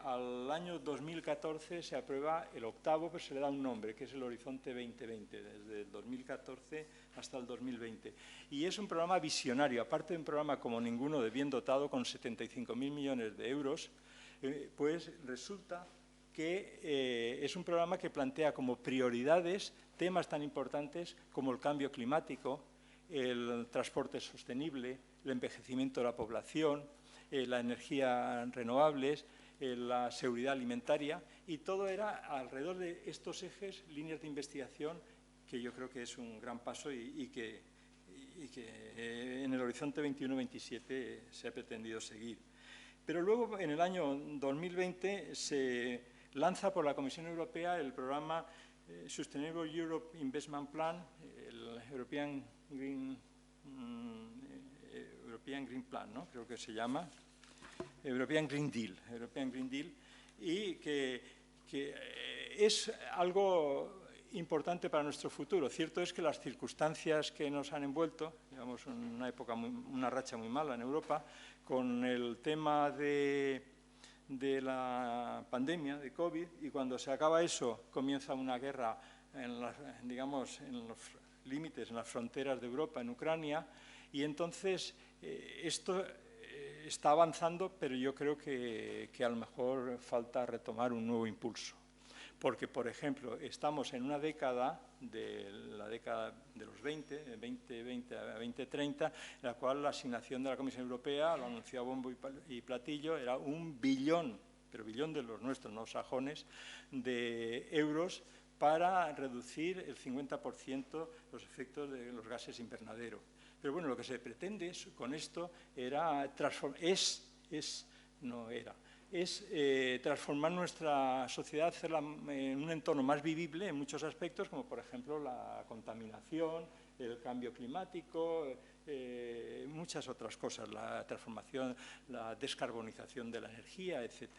al año 2014 se aprueba el 8º, pues se le da un nombre, que es el Horizonte 2020, desde el 2014 hasta el 2020. Y es un programa visionario, aparte de un programa como ninguno de bien dotado, con 75.000 millones de euros, pues resulta que es un programa que plantea como prioridades temas tan importantes como el cambio climático, el transporte sostenible, el envejecimiento de la población, la energía renovables, la seguridad alimentaria, y todo era alrededor de estos ejes, líneas de investigación, que yo creo que es un gran paso y que en el horizonte 21-27 se ha pretendido seguir. Pero luego, en el año 2020, se lanza por la Comisión Europea el programa Sustainable Europe Investment Plan, el European Green Plan, ¿no? Creo que se llama, European Green Deal, y que es algo importante para nuestro futuro. Cierto es que las circunstancias que nos han envuelto, digamos, una racha muy mala en Europa, con el tema de la pandemia, de COVID, y cuando se acaba eso, comienza una guerra en los límites, en las fronteras de Europa, en Ucrania, y entonces esto está avanzando, pero yo creo que a lo mejor falta retomar un nuevo impulso. Porque, por ejemplo, estamos en una década, la década de los 2020 a 2030, en la cual la asignación de la Comisión Europea, lo anunció a bombo y platillo, era 1 billón, pero billón de los nuestros, no sajones, de euros para reducir el 50% los efectos de los gases invernadero. Pero bueno, lo que se pretende con esto es transformar nuestra sociedad, hacerla en un entorno más vivible en muchos aspectos, como por ejemplo la contaminación, el cambio climático, muchas otras cosas, la transformación, la descarbonización de la energía, etc.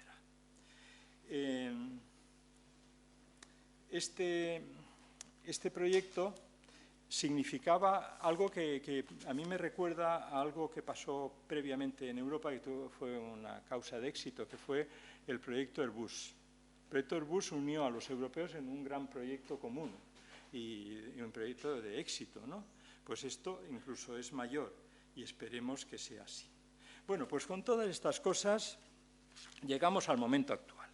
Este proyecto significaba algo que a mí me recuerda a algo que pasó previamente en Europa, que fue una causa de éxito, que fue el proyecto Airbus. El proyecto Airbus unió a los europeos en un gran proyecto común. y un proyecto de éxito, ¿no? Pues esto incluso es mayor y esperemos que sea así. Bueno, pues con todas estas cosas llegamos al momento actual.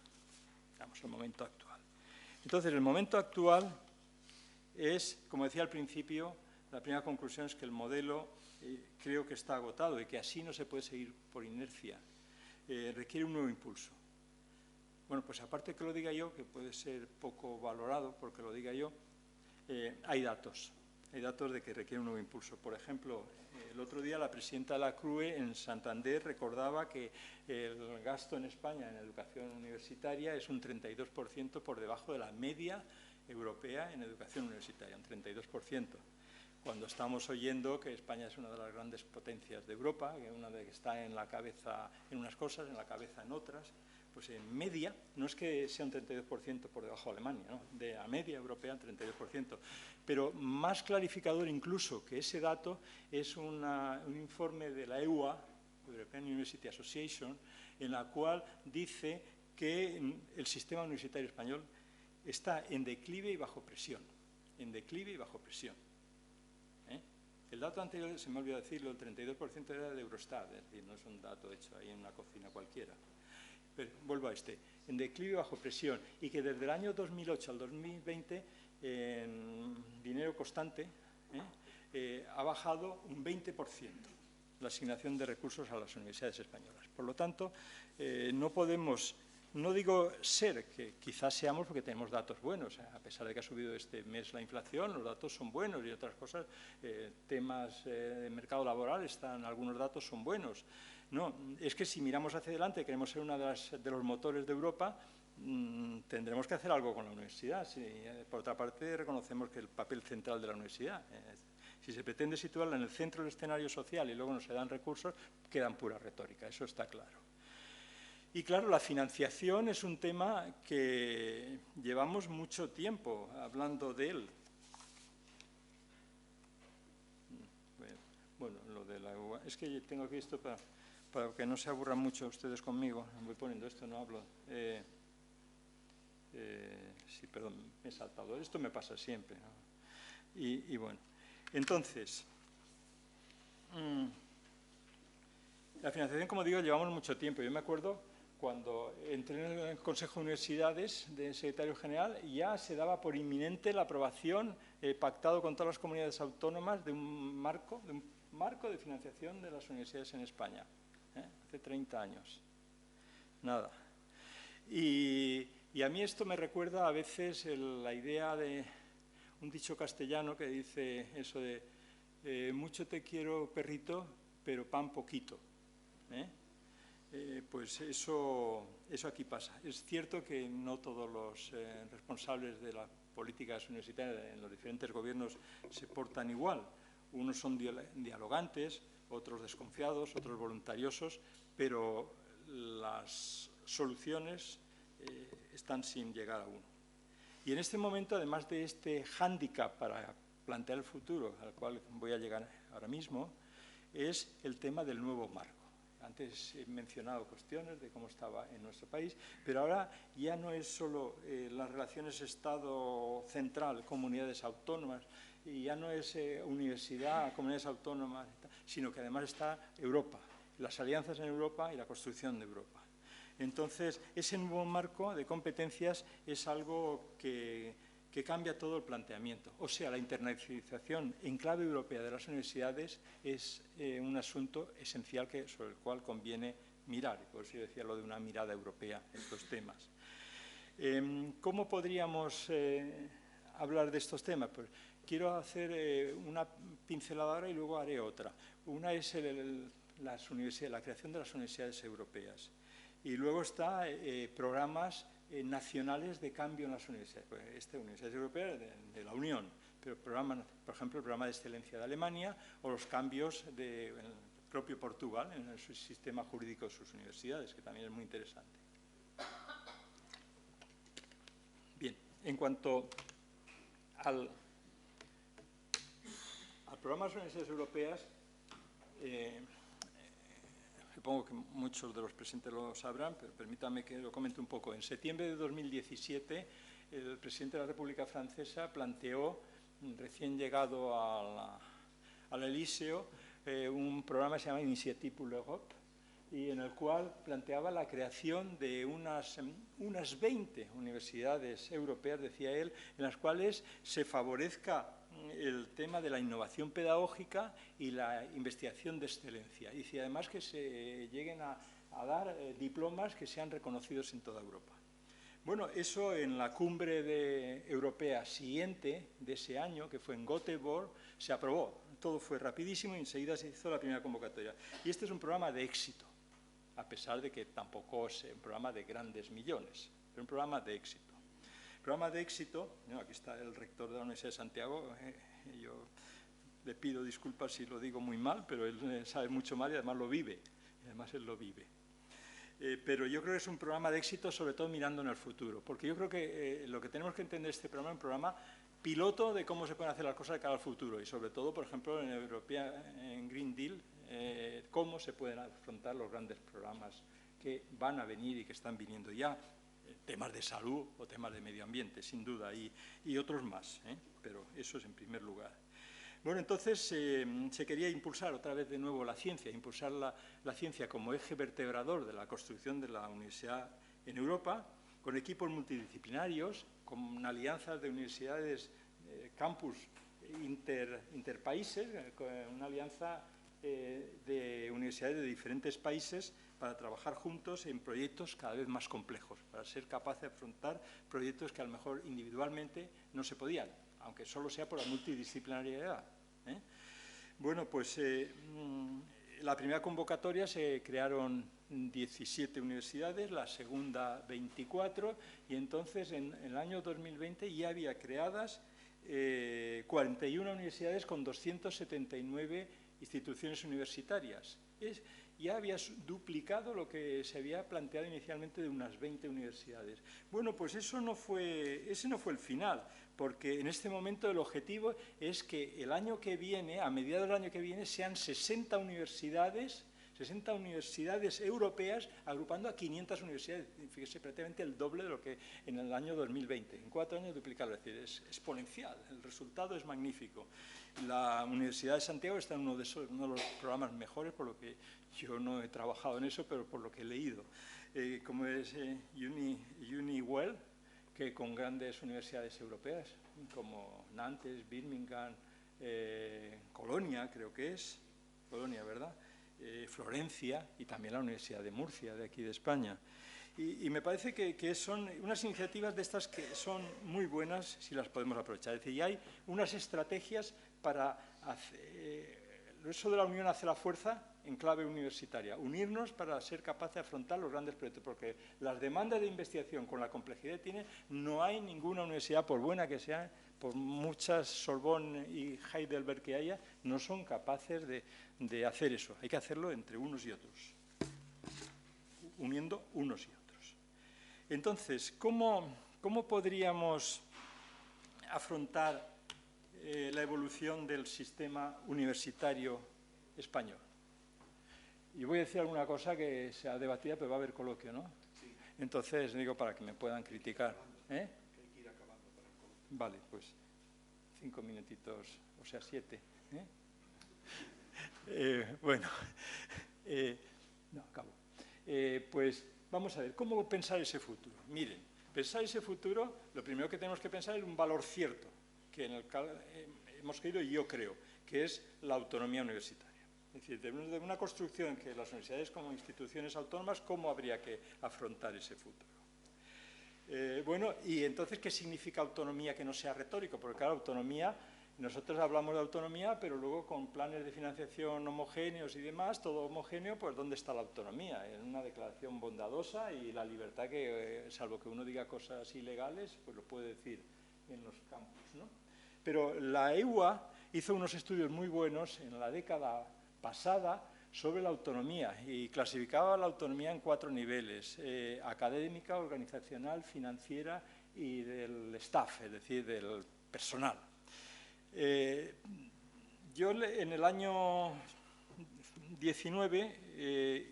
Entonces, el momento actual es, como decía al principio, la primera conclusión es que el modelo creo que está agotado y que así no se puede seguir por inercia. Requiere un nuevo impulso. Bueno, pues aparte que lo diga yo, que puede ser poco valorado porque lo diga yo, hay datos de que requiere un nuevo impulso. Por ejemplo, el otro día la presidenta de la CRUE en Santander recordaba que el gasto en España en educación universitaria es un 32% por debajo de la media europea en educación universitaria, un 32%. Cuando estamos oyendo que España es una de las grandes potencias de Europa, que una de que está en la cabeza en unas cosas, en la cabeza en otras, pues en media, no es que sea un 32% por debajo de Alemania, ¿no? De la media europea, un 32%. Pero más clarificador incluso que ese dato es un informe de la EUA, European University Association, en la cual dice que el sistema universitario español está en declive y bajo presión. En declive y bajo presión. El dato anterior, se me olvidó decirlo, el 32% era de Eurostat, es decir, no es un dato hecho ahí en una cocina cualquiera. Pero vuelvo a en declive y bajo presión, y que desde el año 2008 al 2020, en dinero constante, ha bajado un 20% la asignación de recursos a las universidades españolas. Por lo tanto, no podemos, no digo ser, que quizás seamos porque tenemos datos buenos, a pesar de que ha subido este mes la inflación, los datos son buenos y otras cosas, temas de mercado laboral, algunos datos son buenos. No, es que si miramos hacia adelante, queremos ser uno de los motores de Europa, tendremos que hacer algo con la universidad. Por otra parte, reconocemos que el papel central de la universidad, si se pretende situarla en el centro del escenario social y luego no se dan recursos, queda en pura retórica, eso está claro. Y claro, la financiación es un tema que llevamos mucho tiempo hablando de él. Bueno, lo de la EUA, es que tengo aquí esto para que no se aburran mucho ustedes conmigo. Voy poniendo esto, no hablo. Sí, perdón, me he saltado. Esto me pasa siempre, ¿no? Y bueno, entonces, la financiación, como digo, llevamos mucho tiempo. Yo me acuerdo cuando entré en el Consejo de Universidades de secretario general, ya se daba por inminente la aprobación pactado con todas las comunidades autónomas de un marco de financiación de las universidades en España. Hace 30 años. Nada. Y a mí esto me recuerda a veces la idea de un dicho castellano que dice eso de mucho te quiero, perrito, pero pan poquito. Pues eso aquí pasa. Es cierto que no todos los responsables de las políticas universitarias en los diferentes gobiernos se portan igual. Unos son dialogantes, otros desconfiados, otros voluntariosos, pero las soluciones están sin llegar a uno. Y en este momento, además de este hándicap para plantear el futuro, al cual voy a llegar ahora mismo, es el tema del nuevo marco. Antes he mencionado cuestiones de cómo estaba en nuestro país, pero ahora ya no es solo las relaciones Estado central, comunidades autónomas, y ya no es universidad, comunidades autónomas, sino que además está Europa, las alianzas en Europa y la construcción de Europa. Entonces, ese nuevo marco de competencias es algo que cambia todo el planteamiento. O sea, la internacionalización en clave europea de las universidades es un asunto esencial sobre el cual conviene mirar. Por eso yo decía lo de una mirada europea en estos temas. ¿Cómo podríamos hablar de estos temas? Pues quiero hacer una pincelada ahora y luego haré otra. Una es la creación de las universidades europeas. Y luego está programas nacionales de cambio en las universidades. Pues universidades europeas de la Unión, pero por ejemplo, el programa de excelencia de Alemania o los cambios del propio Portugal en su sistema jurídico de sus universidades, que también es muy interesante. Bien, en cuanto al programa de las universidades europeas, supongo que muchos de los presentes lo sabrán, pero permítanme que lo comente un poco. En septiembre de 2017, el presidente de la República Francesa planteó, recién llegado al Elíseo, un programa que se llama Initiative pour l'Europe, y en el cual planteaba la creación de unas 20 universidades europeas, decía él, en las cuales se favorezca el tema de la innovación pedagógica y la investigación de excelencia. Y si además que se lleguen a dar diplomas que sean reconocidos en toda Europa. Bueno, eso en la cumbre europea siguiente de ese año, que fue en Göteborg, se aprobó. Todo fue rapidísimo y enseguida se hizo la primera convocatoria. Y este es un programa de éxito, a pesar de que tampoco es un programa de grandes millones, pero un programa de éxito. Programa de éxito, aquí está el rector de la Universidad de Santiago, yo le pido disculpas si lo digo muy mal, pero él sabe mucho más y además lo vive, además él lo vive. Pero yo creo que es un programa de éxito, sobre todo mirando en el futuro, porque yo creo que lo que tenemos que entender este programa es un programa piloto de cómo se pueden hacer las cosas de cara al futuro y sobre todo, por ejemplo, en Green Deal, cómo se pueden afrontar los grandes programas que van a venir y que están viniendo ya, temas de salud o temas de medio ambiente, sin duda, y otros más, pero eso es en primer lugar. Bueno, entonces se quería impulsar otra vez de nuevo la ciencia, impulsar la ciencia como eje vertebrador de la construcción de la universidad en Europa, con equipos multidisciplinarios, con alianzas de universidades, campus interpaíses, con una alianza de universidades de diferentes países para trabajar juntos en proyectos cada vez más complejos, para ser capaces de afrontar proyectos que a lo mejor individualmente no se podían, aunque solo sea por la multidisciplinariedad. Bueno, pues la primera convocatoria se crearon 17 universidades, la segunda 24, y entonces en el año 2020 ya había creadas 41 universidades con 279 instituciones universitarias. Ya había duplicado lo que se había planteado inicialmente de unas 20 universidades. Bueno, pues ese no fue el final, porque en este momento el objetivo es que el año que viene, a mediados del año que viene, sean 60 universidades europeas agrupando a 500 universidades, fíjese, prácticamente el doble de lo que en el año 2020. En 4 años duplicarlo, es decir, es exponencial, el resultado es magnífico. La Universidad de Santiago está en uno de los programas mejores, por lo que yo no he trabajado en eso, pero por lo que he leído, como es UniWell, que con grandes universidades europeas, como Nantes, Birmingham, Colonia, creo que es, Colonia, ¿verdad?, Florencia y también la Universidad de Murcia, de aquí de España. Y me parece que son unas iniciativas de estas que son muy buenas si las podemos aprovechar. Es decir, ya hay unas estrategias para hacer... Eso de la unión hace la fuerza en clave universitaria. Unirnos para ser capaces de afrontar los grandes proyectos, porque las demandas de investigación con la complejidad que tiene, no hay ninguna universidad, por buena que sea, por muchas Sorbonne y Heidelberg que haya, no son capaces de hacer eso. Hay que hacerlo entre unos y otros, uniendo unos y otros. Entonces, ¿cómo podríamos afrontar la evolución del sistema universitario español? Y voy a decir alguna cosa que se ha debatido, pero va a haber coloquio, ¿no? Sí. Entonces, digo, para que me puedan criticar. Que hay que ir acabando para el coloquio. Vale, pues 5 minutitos, o sea, 7. Bueno, no, acabo. Pues vamos a ver, ¿cómo pensar ese futuro? Miren, pensar ese futuro, lo primero que tenemos que pensar es un valor cierto, que en el cual hemos creído y yo creo, que es la autonomía universitaria. Es decir, de una construcción que las universidades como instituciones autónomas, ¿cómo habría que afrontar ese futuro? Bueno, y entonces, ¿qué significa autonomía que no sea retórico? Porque claro, autonomía, nosotros hablamos de autonomía, pero luego con planes de financiación homogéneos y demás, todo homogéneo, pues ¿dónde está la autonomía? En una declaración bondadosa y la libertad que, salvo que uno diga cosas ilegales, pues lo puede decir en los campos, ¿no? Pero la EUA hizo unos estudios muy buenos en la década pasada sobre la autonomía y clasificaba la autonomía en 4 niveles, académica, organizacional, financiera y del staff, es decir, del personal. Yo en el año 19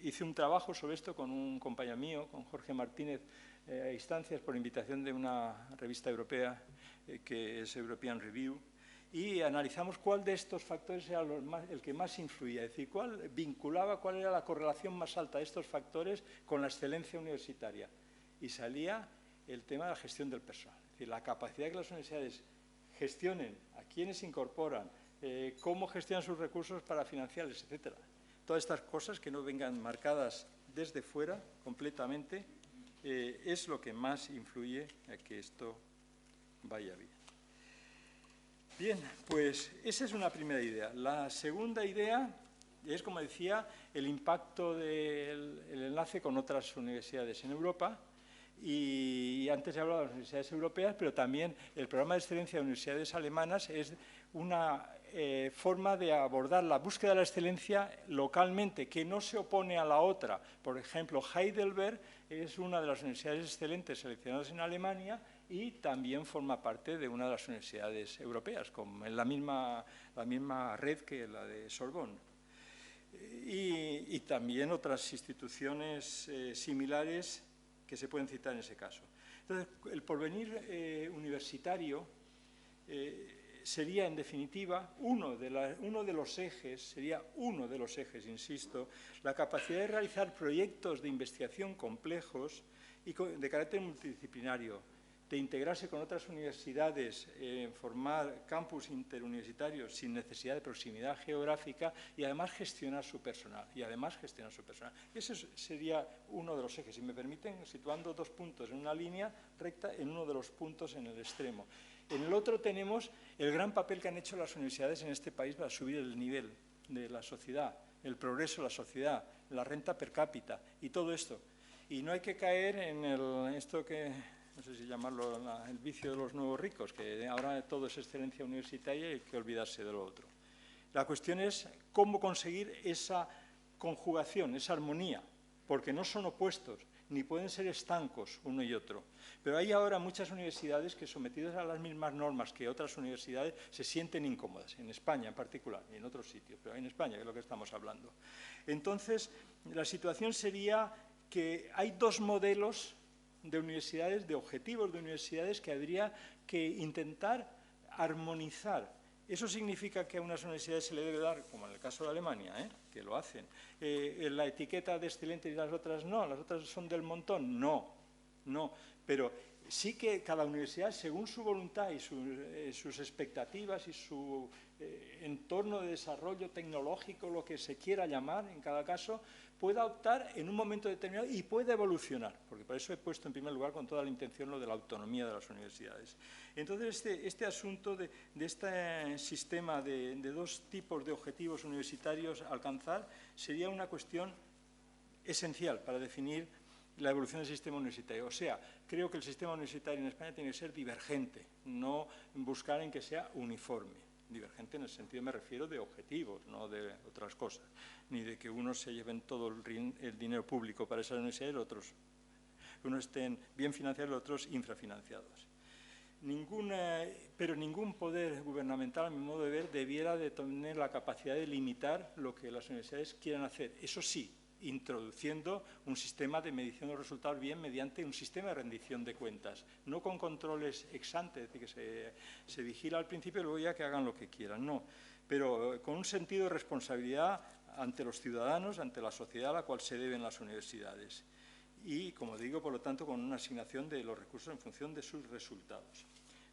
hice un trabajo sobre esto con un compañero mío, con Jorge Martínez, a instancias por invitación de una revista europea que es European Review, y analizamos cuál de estos factores era el que más influía, es decir, cuál era la correlación más alta de estos factores con la excelencia universitaria. Y salía el tema de la gestión del personal, es decir, la capacidad que las universidades gestionen, a quienes incorporan, cómo gestionan sus recursos para financiarles, etcétera. Todas estas cosas que no vengan marcadas desde fuera completamente es lo que más influye a que esto vaya bien. Bien, pues esa es una primera idea. La segunda idea es, como decía, el impacto del enlace con otras universidades en Europa. Y antes he hablado de las universidades europeas, pero también el programa de excelencia de universidades alemanas es una forma de abordar la búsqueda de la excelencia localmente, que no se opone a la otra. Por ejemplo, Heidelberg es una de las universidades excelentes seleccionadas en Alemania y también forma parte de una de las universidades europeas, en la misma red que la de Sorbonne. Y también otras instituciones similares que se pueden citar en ese caso. Entonces, el porvenir universitario sería, en definitiva, uno de los ejes, insisto, la capacidad de realizar proyectos de investigación complejos y de carácter multidisciplinario, de integrarse con otras universidades, formar campus interuniversitarios sin necesidad de proximidad geográfica y además gestionar su personal. Ese sería uno de los ejes, si me permiten, situando dos puntos en una línea recta en uno de los puntos en el extremo. En el otro tenemos el gran papel que han hecho las universidades en este país para subir el nivel de la sociedad, el progreso de la sociedad, la renta per cápita y todo esto. Y no hay que caer en esto que, no sé si llamarlo el vicio de los nuevos ricos, que ahora todo es excelencia universitaria y hay que olvidarse de lo otro. La cuestión es cómo conseguir esa conjugación, esa armonía, porque no son opuestos, ni pueden ser estancos uno y otro. Pero hay ahora muchas universidades que, sometidas a las mismas normas que otras universidades, se sienten incómodas, en España en particular, y en otros sitios, pero en España, que es lo que estamos hablando. Entonces, la situación sería que hay dos modelos de universidades, de objetivos de universidades que habría que intentar armonizar. Eso significa que a unas universidades se le debe dar, como en el caso de Alemania, que lo hacen, la etiqueta de excelente y las otras no, las otras son del montón. No, pero sí que cada universidad, según su voluntad y sus expectativas y su entorno de desarrollo tecnológico, lo que se quiera llamar en cada caso, pueda optar en un momento determinado y puede evolucionar, porque por eso he puesto en primer lugar con toda la intención lo de la autonomía de las universidades. Entonces, este asunto de este sistema de dos tipos de objetivos universitarios a alcanzar sería una cuestión esencial para definir la evolución del sistema universitario. O sea, creo que el sistema universitario en España tiene que ser divergente, no buscar en que sea uniforme. Divergente en el sentido, me refiero, de objetivos, no de otras cosas, ni de que unos se lleven todo el dinero público para esas universidades y otros, unos estén bien financiados y otros infrafinanciados. Pero ningún poder gubernamental, a mi modo de ver, debiera de tener la capacidad de limitar lo que las universidades quieran hacer. Eso sí, introduciendo un sistema de medición de los resultados bien mediante un sistema de rendición de cuentas, no con controles ex ante, es decir, que se vigila al principio y luego ya que hagan lo que quieran, no, pero con un sentido de responsabilidad ante los ciudadanos, ante la sociedad a la cual se deben las universidades y, como digo, por lo tanto, con una asignación de los recursos en función de sus resultados.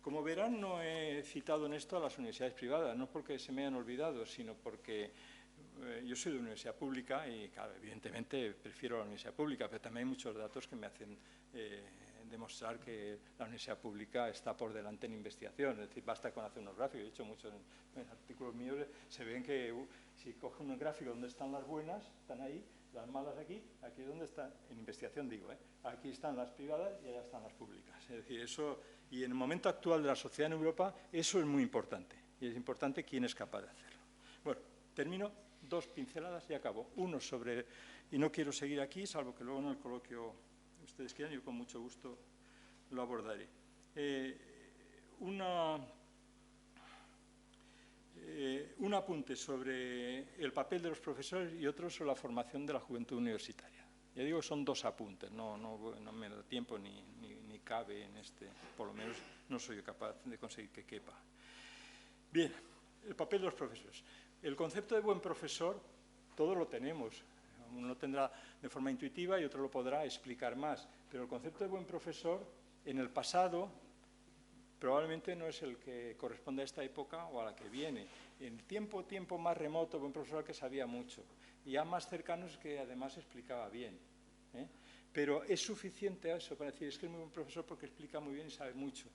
Como verán, no he citado en esto a las universidades privadas, no porque se me hayan olvidado, sino porque yo soy de universidad pública y, claro, evidentemente prefiero la universidad pública, pero también hay muchos datos que me hacen demostrar que la universidad pública está por delante en investigación. Es decir, basta con hacer unos gráficos. He hecho muchos en artículos míos, se ven que si coge un gráfico donde están las buenas, están ahí, las malas aquí es donde están, en investigación digo, aquí están las privadas y allá están las públicas. Es decir, eso, y en el momento actual de la sociedad en Europa, eso es muy importante, y es importante quién es capaz de hacerlo. Bueno, termino, dos pinceladas y acabo. Uno sobre, y no quiero seguir aquí, salvo que luego en el coloquio ustedes quieran, yo con mucho gusto lo abordaré. un apunte sobre el papel de los profesores y otro sobre la formación de la juventud universitaria. Ya digo, son dos apuntes, no me da tiempo ni cabe en este, por lo menos no soy yo capaz de conseguir que quepa. Bien, el papel de los profesores. El concepto de buen profesor, todos lo tenemos. Uno lo tendrá de forma intuitiva y otro lo podrá explicar más. Pero el concepto de buen profesor, en el pasado, probablemente no es el que corresponde a esta época o a la que viene. En tiempo más remoto, buen profesor que sabía mucho. Y ya más cercanos que además explicaba bien. Pero es suficiente eso para decir, es que es muy buen profesor porque explica muy bien y sabe mucho.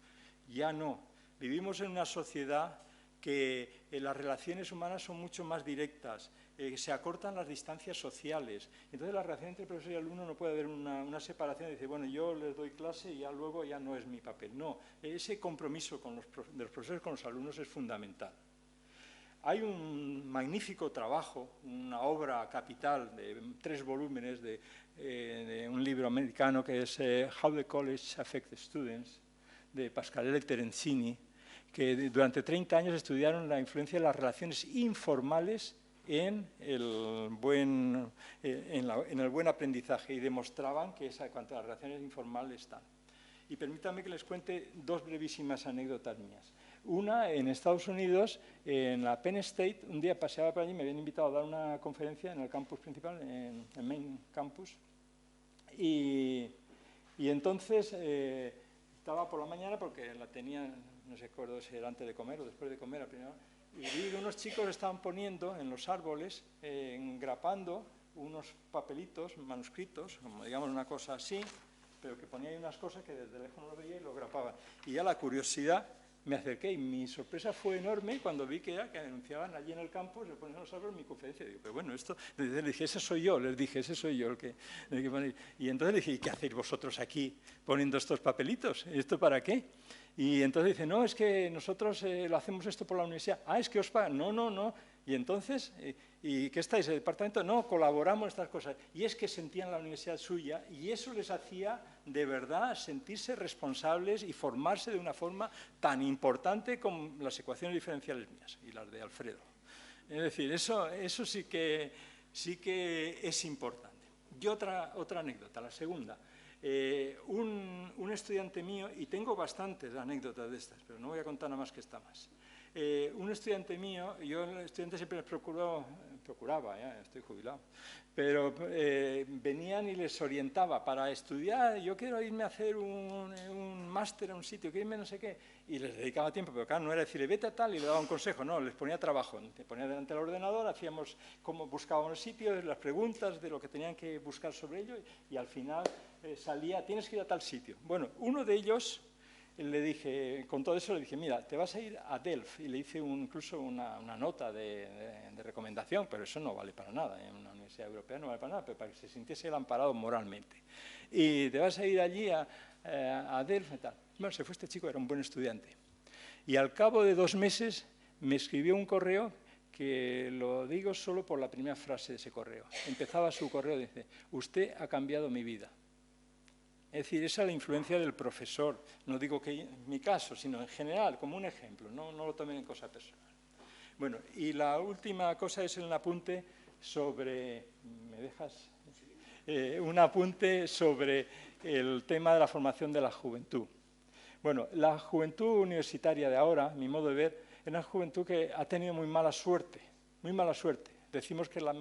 Ya no. Vivimos en una sociedad que las relaciones humanas son mucho más directas, se acortan las distancias sociales. Entonces, la relación entre profesor y alumno no puede haber una separación de decir, bueno, yo les doy clase y ya luego ya no es mi papel. No, ese compromiso de los profesores con los alumnos es fundamental. Hay un magnífico trabajo, una obra capital de 3 volúmenes de un libro americano que es How the College Affects the Students, de Pasqualello Terenzini, que durante 30 años estudiaron la influencia de las relaciones informales en el buen aprendizaje y demostraban que cuanto a las relaciones informales están. Y permítanme que les cuente 2 brevísimas anécdotas mías. Una, en Estados Unidos, en la Penn State, un día paseaba por allí, me habían invitado a dar una conferencia en el campus principal, en el main campus, y entonces estaba por la mañana porque la tenía, no sé si era antes de comer o después de comer a primera hora, y vi que unos chicos estaban poniendo en los árboles, engrapando unos papelitos, manuscritos, como digamos una cosa así, pero que ponía ahí unas cosas que desde lejos no lo veía y lo grapaban. Y ya la curiosidad, me acerqué y mi sorpresa fue enorme cuando vi que anunciaban allí en el campo, se ponían los árboles mi conferencia. Digo, pero bueno, esto, les dije, ese soy yo, les dije, ese soy yo el que poner. Y entonces le dije, ¿y qué hacéis vosotros aquí poniendo estos papelitos? ¿Esto para qué? Y entonces dice, no, es que nosotros lo hacemos esto por la universidad. Ah, es que os pagan. No. Y entonces, ¿y qué estáis? ¿El departamento? No, colaboramos en estas cosas. Y es que sentían la universidad suya y eso les hacía de verdad sentirse responsables y formarse de una forma tan importante como las ecuaciones diferenciales mías y las de Alfredo. Es decir, eso sí que es importante. Y otra anécdota, la segunda. Un estudiante mío, y tengo bastantes anécdotas de estas, pero no voy a contar nada más que esta más. Un estudiante mío, yo el estudiante siempre les procuraba, ya estoy jubilado, pero venían y les orientaba para estudiar, yo quiero irme a hacer un máster a un sitio, quiero irme no sé qué, y les dedicaba tiempo, pero claro, no era decirle vete a tal y le daba un consejo, no, les ponía trabajo, te ponía delante del ordenador, hacíamos cómo buscábamos los sitios, las preguntas de lo que tenían que buscar sobre ello, y al final salía, tienes que ir a tal sitio. Bueno, uno de ellos, le dije, con todo eso le dije, mira, te vas a ir a Delft, y le hice incluso una nota de recomendación, pero eso no vale para nada, en una universidad europea no vale para nada, pero para que se sintiese él amparado moralmente. Y te vas a ir allí a Delft y tal. Bueno, se fue este chico, era un buen estudiante. Y al cabo de 2 meses me escribió un correo que lo digo solo por la primera frase de ese correo. Empezaba su correo, dice, usted ha cambiado mi vida. Es decir, esa es la influencia del profesor, no digo que en mi caso, sino en general, como un ejemplo, no lo tomen en cosa personal. Bueno, y la última cosa es el apunte sobre, ¿me dejas? Un apunte sobre el tema de la formación de la juventud. Bueno, la juventud universitaria de ahora, a mi modo de ver, es una juventud que ha tenido muy mala suerte, muy mala suerte. Decimos que es la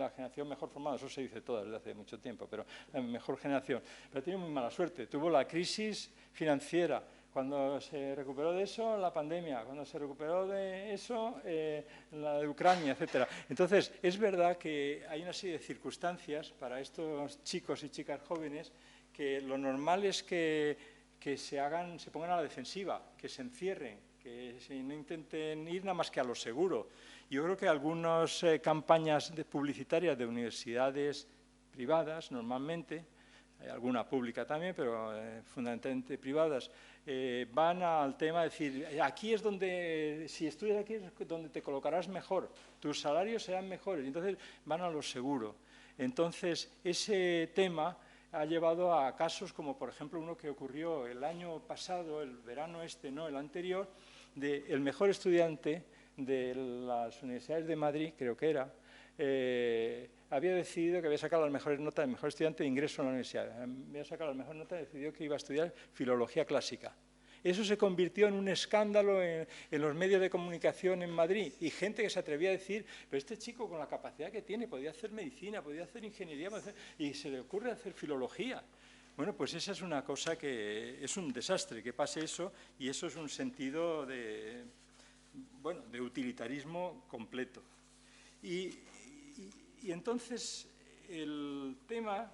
generación mejor formada, eso se dice todo desde hace mucho tiempo, pero la mejor generación. Pero tiene muy mala suerte. Tuvo la crisis financiera. Cuando se recuperó de eso, la pandemia. Cuando se recuperó de eso, la de Ucrania, etc. Entonces, es verdad que hay una serie de circunstancias para estos chicos y chicas jóvenes que lo normal es que se pongan a la defensiva, que se encierren, que no intenten ir nada más que a lo seguro. Yo creo que algunas campañas publicitarias de universidades privadas, normalmente, hay alguna pública también, pero fundamentalmente privadas, van al tema de decir, aquí es donde, si estudias aquí es donde te colocarás mejor, tus salarios serán mejores, y entonces van a lo seguro. Entonces, ese tema ha llevado a casos como, por ejemplo, uno que ocurrió el año pasado, el verano no el anterior, de el mejor estudiante de las universidades de Madrid, creo que era, había decidido que había sacado las mejores notas, el mejor estudiante de ingreso a la universidad. Había sacado las mejores notas y decidió que iba a estudiar filología clásica. Eso se convirtió en un escándalo en los medios de comunicación en Madrid, y gente que se atrevía a decir, pero este chico con la capacidad que tiene, podía hacer medicina, podía hacer ingeniería, y se le ocurre hacer filología. Bueno, pues esa es una cosa que es un desastre, que pase eso, y eso es un sentido de utilitarismo completo. Y entonces el tema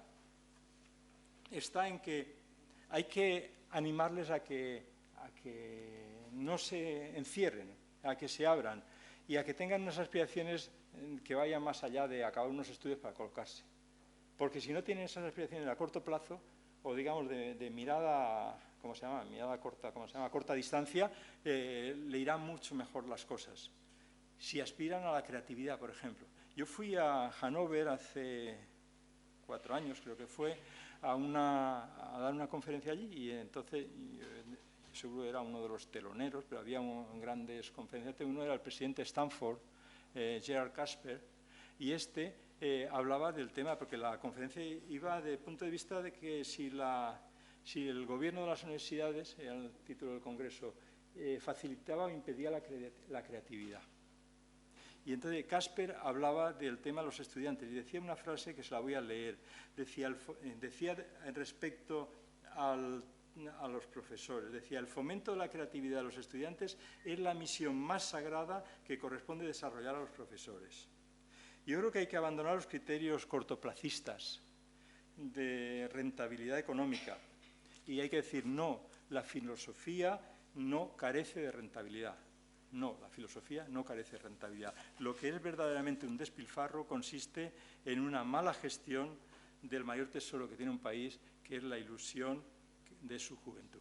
está en que hay que animarles a que no se encierren, a que se abran y a que tengan unas aspiraciones que vayan más allá de acabar unos estudios para colocarse. Porque si no tienen esas aspiraciones a corto plazo, o digamos de mirada, ¿cómo se llama? Mirada corta, ¿cómo se llama? Corta distancia, le irán mucho mejor las cosas. Si aspiran a la creatividad, por ejemplo. Yo fui a Hannover hace 4 años, creo que fue, a dar una conferencia allí, y entonces, seguro era uno de los teloneros, pero había grandes conferencias. Uno era el presidente de Stanford, Gerald Casper, y hablaba del tema, porque la conferencia iba desde el punto de vista de que si el gobierno de las universidades, era el título del congreso, facilitaba o impedía la creatividad. Y entonces Casper hablaba del tema de los estudiantes y decía una frase que se la voy a leer. Decía respecto a los profesores, decía: el fomento de la creatividad de los estudiantes es la misión más sagrada que corresponde desarrollar a los profesores. Yo creo que hay que abandonar los criterios cortoplacistas de rentabilidad económica y hay que decir, no, la filosofía no carece de rentabilidad. No, la filosofía no carece de rentabilidad. Lo que es verdaderamente un despilfarro consiste en una mala gestión del mayor tesoro que tiene un país, que es la ilusión de su juventud.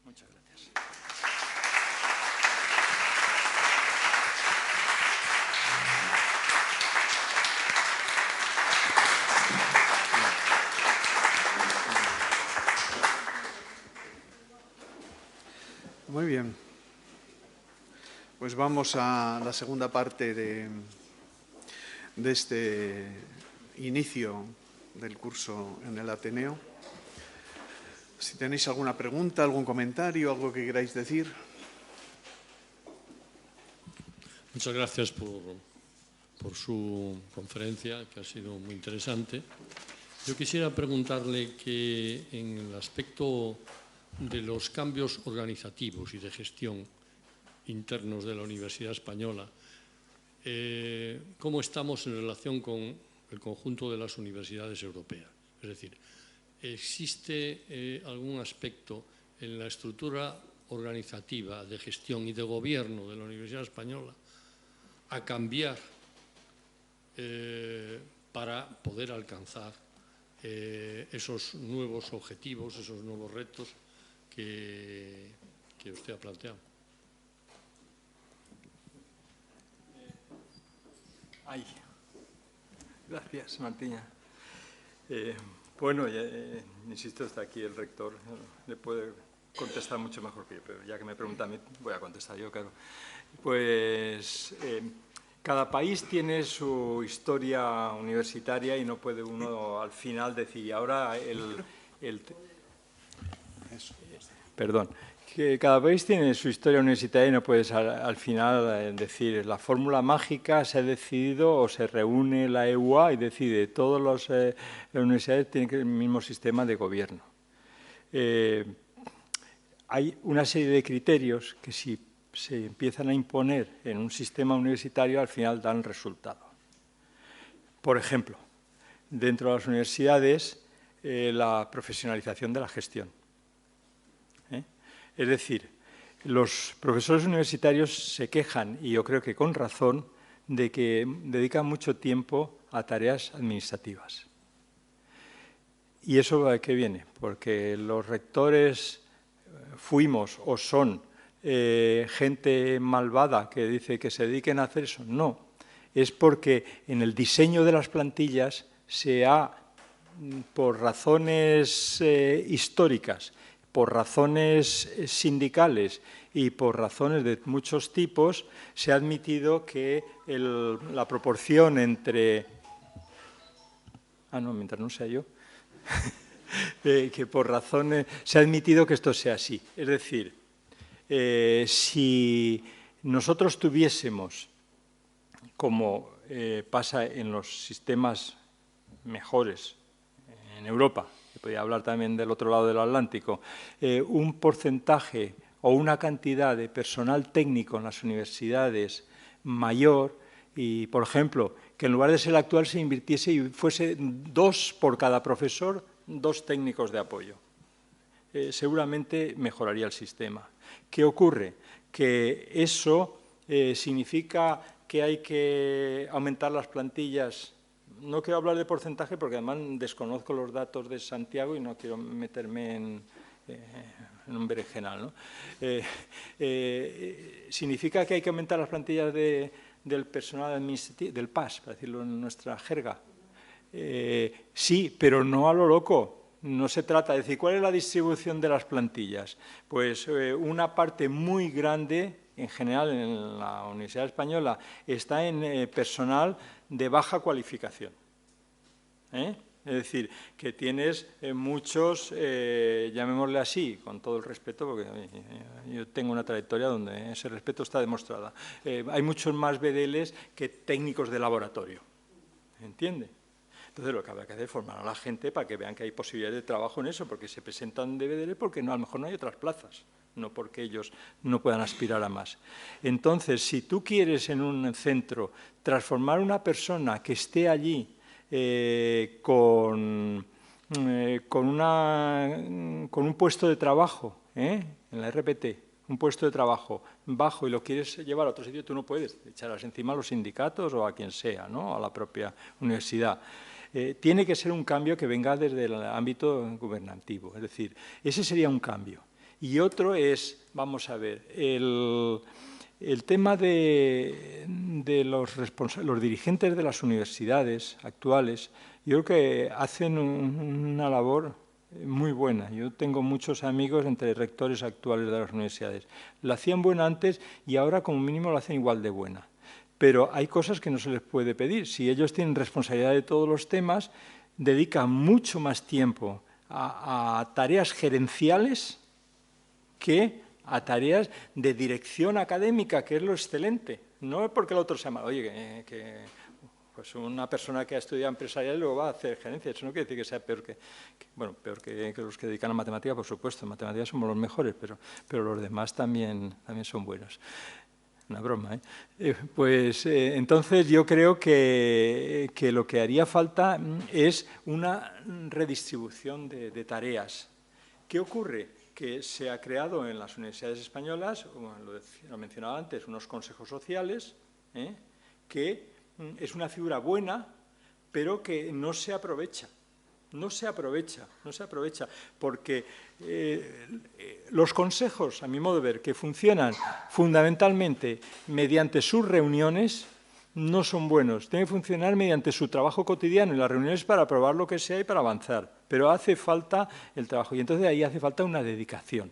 Muchas gracias. Muy bien. Pues vamos a la segunda parte de este inicio del curso en el Ateneo. Si tenéis alguna pregunta, algún comentario, algo que queráis decir. Muchas gracias por su conferencia, que ha sido muy interesante. Yo quisiera preguntarle que en el aspecto de los cambios organizativos y de gestión internos de la Universidad Española, ¿cómo estamos en relación con el conjunto de las universidades europeas? Es decir, ¿existe algún aspecto en la estructura organizativa de gestión y de gobierno de la Universidad Española a cambiar para poder alcanzar esos nuevos objetivos, esos nuevos retos que usted ha planteado? Gracias, Martina. Bueno, insisto, está aquí el rector, le puede contestar mucho mejor que yo, pero ya que me pregunta a mí, voy a contestar yo, claro. Pues cada país tiene su historia universitaria y no puede uno al final decir, ahora perdón, que cada país tiene su historia universitaria y no puedes al final decir la fórmula mágica se ha decidido o se reúne la EUA y decide. Todas las universidades tienen el mismo sistema de gobierno. Hay una serie de criterios que si se empiezan a imponer en un sistema universitario al final dan resultado. Por ejemplo, dentro de las universidades la profesionalización de la gestión. Es decir, los profesores universitarios se quejan, y yo creo que con razón, de que dedican mucho tiempo a tareas administrativas. ¿Y eso a qué viene? Porque los rectores fuimos o son gente malvada que dice que se dediquen a hacer eso. No, es porque en el diseño de las plantillas se ha, por razones históricas, por razones sindicales y por razones de muchos tipos, se ha admitido que la proporción entre... no, mientras no sea yo. Que por razones... Se ha admitido que esto sea así. Es decir, si nosotros tuviésemos, como pasa en los sistemas mejores en Europa, que podría hablar también del otro lado del Atlántico, un porcentaje o una cantidad de personal técnico en las universidades mayor y, por ejemplo, que en lugar de ser el actual se invirtiese y fuese 2 por cada profesor, 2 técnicos de apoyo. Seguramente mejoraría el sistema. ¿Qué ocurre? Que eso significa que hay que aumentar las plantillas. No quiero hablar de porcentaje porque además desconozco los datos de Santiago y no quiero meterme en un berenjenal, ¿no? ¿Significa que hay que aumentar las plantillas del personal administrativo, del PAS, para decirlo en nuestra jerga? Sí, pero no a lo loco. No se trata de decir, ¿cuál es la distribución de las plantillas? Pues una parte muy grande, en general en la Universidad Española, está en personal de baja cualificación. Es decir, que tienes muchos, llamémosle así, con todo el respeto, porque yo tengo una trayectoria donde ese respeto está demostrada. Hay muchos más BDLs que técnicos de laboratorio, ¿entiende? Entonces, lo que habrá que hacer es formar a la gente para que vean que hay posibilidades de trabajo en eso, porque se presentan de BDL porque a lo mejor no hay otras plazas, no porque ellos no puedan aspirar a más. Entonces, si tú quieres en un centro transformar una persona que esté allí con un puesto de trabajo, en la RPT, un puesto de trabajo bajo y lo quieres llevar a otro sitio, tú no puedes echarlas encima a los sindicatos o a quien sea, ¿no? A la propia universidad. Tiene que ser un cambio que venga desde el ámbito gubernativo, es decir, ese sería un cambio. Y otro es, vamos a ver, el tema de los dirigentes de las universidades actuales, yo creo que hacen una labor muy buena. Yo tengo muchos amigos entre rectores actuales de las universidades. La hacían buena antes y ahora como mínimo la hacen igual de buena. Pero hay cosas que no se les puede pedir. Si ellos tienen responsabilidad de todos los temas, dedican mucho más tiempo a tareas gerenciales que a tareas de dirección académica, que es lo excelente. No es porque el otro sea malo. Oye, pues una persona que ha estudiado empresarial y luego va a hacer gerencia. Eso no quiere decir que sea peor peor que los que dedican a matemáticas, por supuesto. En matemáticas somos los mejores, pero los demás también son buenos. Una broma, ¿eh? Entonces yo creo que lo que haría falta es una redistribución de tareas. ¿Qué ocurre? Que se ha creado en las universidades españolas, como lo mencionaba antes, unos consejos sociales, que es una figura buena, pero que no se aprovecha. No se aprovecha, porque los consejos, a mi modo de ver, que funcionan fundamentalmente mediante sus reuniones, no son buenos. Tienen que funcionar mediante su trabajo cotidiano en las reuniones para aprobar lo que sea y para avanzar. Pero hace falta el trabajo y entonces ahí hace falta una dedicación.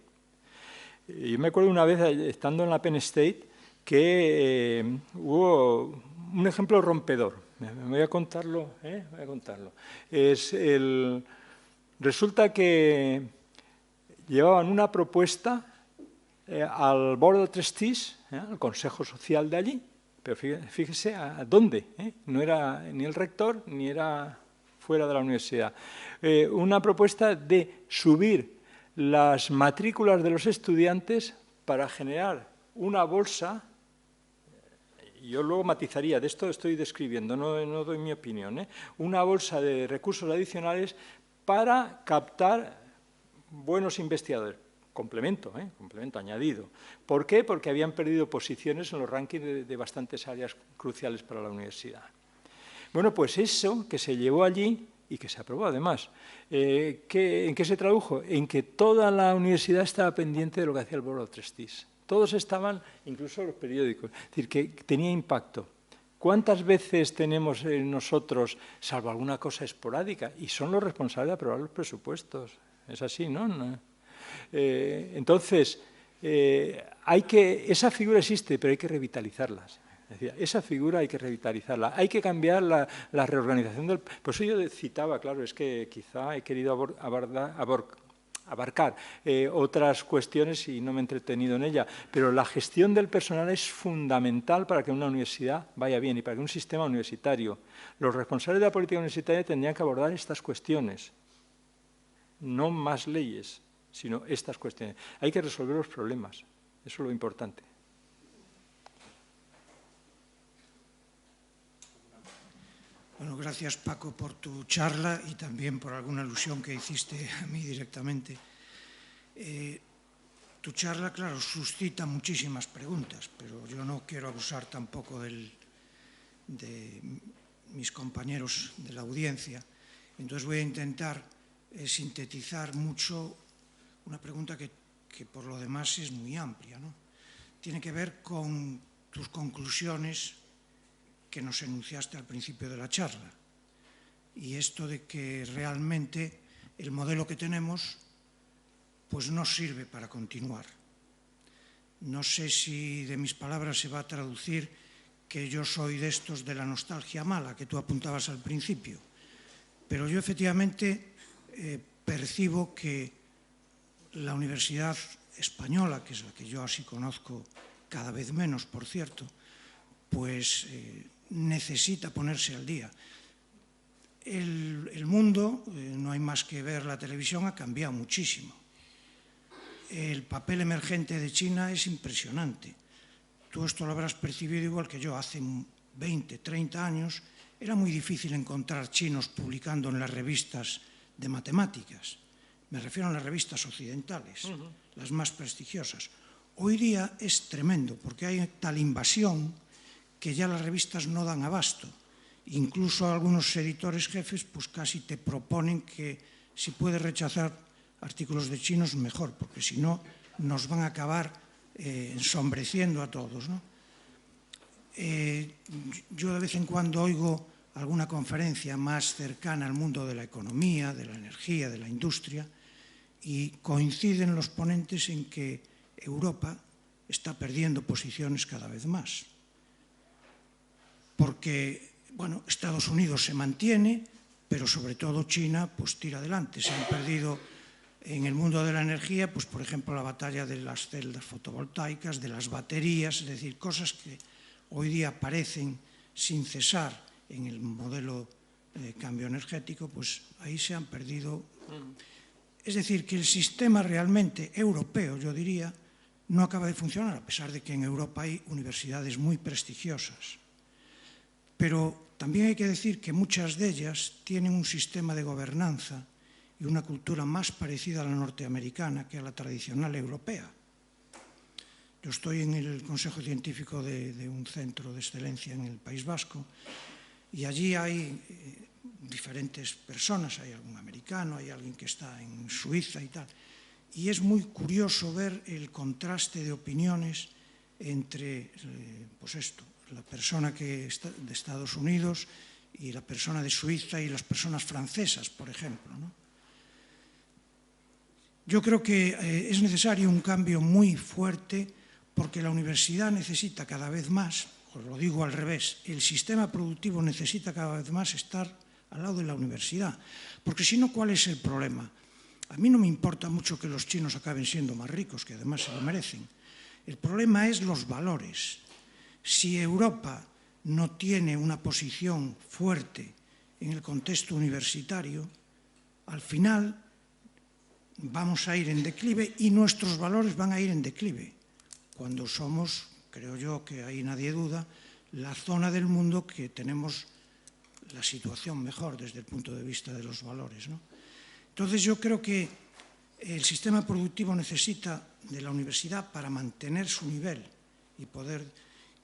Yo me acuerdo una vez, estando en la Penn State, que hubo un ejemplo rompedor. Voy a contarlo. Resulta que llevaban una propuesta al Board of Trustees, al Consejo Social de allí, pero fíjese a dónde, no era ni el rector ni era fuera de la universidad. Una propuesta de subir las matrículas de los estudiantes para generar una bolsa. Yo luego matizaría, de esto estoy describiendo, no doy mi opinión, una bolsa de recursos adicionales para captar buenos investigadores. Complemento añadido. ¿Por qué? Porque habían perdido posiciones en los rankings de bastantes áreas cruciales para la universidad. Bueno, pues eso que se llevó allí y que se aprobó además, ¿en qué se tradujo? En que toda la universidad estaba pendiente de lo que hacía el Board of Trustees. Todos estaban, incluso los periódicos, es decir, que tenía impacto. ¿Cuántas veces tenemos nosotros, salvo alguna cosa esporádica, y son los responsables de aprobar los presupuestos? Es así, ¿no? Entonces, esa figura existe, pero hay que revitalizarla. Es decir, esa figura hay que revitalizarla. Hay que cambiar la reorganización del... Por eso yo citaba, claro, es que quizá he querido abarcar otras cuestiones y no me he entretenido en ella, pero la gestión del personal es fundamental para que una universidad vaya bien y para que un sistema universitario. Los responsables de la política universitaria tendrían que abordar estas cuestiones, no más leyes, sino estas cuestiones. Hay que resolver los problemas, eso es lo importante. Bueno, gracias Paco por tu charla y también por alguna alusión que hiciste a mí directamente. Tu charla, claro, suscita muchísimas preguntas, pero yo no quiero abusar tampoco de mis compañeros de la audiencia. Entonces voy a intentar sintetizar mucho una pregunta que por lo demás es muy amplia, ¿no? Tiene que ver con tus conclusiones que nos enunciaste al principio de la charla. Y esto de que realmente el modelo que tenemos pues no sirve para continuar. No sé si de mis palabras se va a traducir que yo soy de estos de la nostalgia mala que tú apuntabas al principio, pero yo efectivamente percibo que la Universidad Española, que es la que yo así conozco cada vez menos, por cierto, pues necesita ponerse al día. El mundo, no hay más que ver la televisión, ha cambiado muchísimo. El papel emergente de China es impresionante. Tú esto lo habrás percibido igual que yo. Hace 20, 30 años era muy difícil encontrar chinos publicando en las revistas de matemáticas. Me refiero a las revistas occidentales, las más prestigiosas. Hoy día es tremendo porque hay tal invasión que ya las revistas no dan abasto. Incluso algunos editores jefes pues casi te proponen que si puedes rechazar artículos de chinos mejor, porque si no nos van a acabar ensombreciendo a todos, ¿no? Yo de vez en cuando oigo alguna conferencia más cercana al mundo de la economía, de la energía, de la industria, y coinciden los ponentes en que Europa está perdiendo posiciones cada vez más. Porque, bueno, Estados Unidos se mantiene, pero sobre todo China pues tira adelante. Se han perdido en el mundo de la energía, pues por ejemplo la batalla de las celdas fotovoltaicas, de las baterías, es decir, cosas que hoy día aparecen sin cesar en el modelo de cambio energético, pues ahí se han perdido. Es decir, que el sistema realmente europeo, yo diría, no acaba de funcionar, a pesar de que en Europa hay universidades muy prestigiosas. Pero también hay que decir que muchas de ellas tienen un sistema de gobernanza y una cultura más parecida a la norteamericana que a la tradicional europea. Yo estoy en el Consejo Científico de un centro de excelencia en el País Vasco y allí hay diferentes personas, hay algún americano, hay alguien que está en Suiza y tal. Y es muy curioso ver el contraste de opiniones entre, pues esto, la persona que está de Estados Unidos y la persona de Suiza y las personas francesas, por ejemplo, ¿no? Yo creo que es necesario un cambio muy fuerte porque la universidad necesita cada vez más, os lo digo al revés, el sistema productivo necesita cada vez más estar al lado de la universidad. Porque si no, ¿cuál es el problema? A mí no me importa mucho que los chinos acaben siendo más ricos, que además se lo merecen. El problema es los valores. Si Europa no tiene una posición fuerte en el contexto universitario, al final vamos a ir en declive y nuestros valores van a ir en declive, cuando somos, creo yo que ahí nadie duda, la zona del mundo que tenemos la situación mejor desde el punto de vista de los valores, ¿no? Entonces yo creo que el sistema productivo necesita de la universidad para mantener su nivel y poder...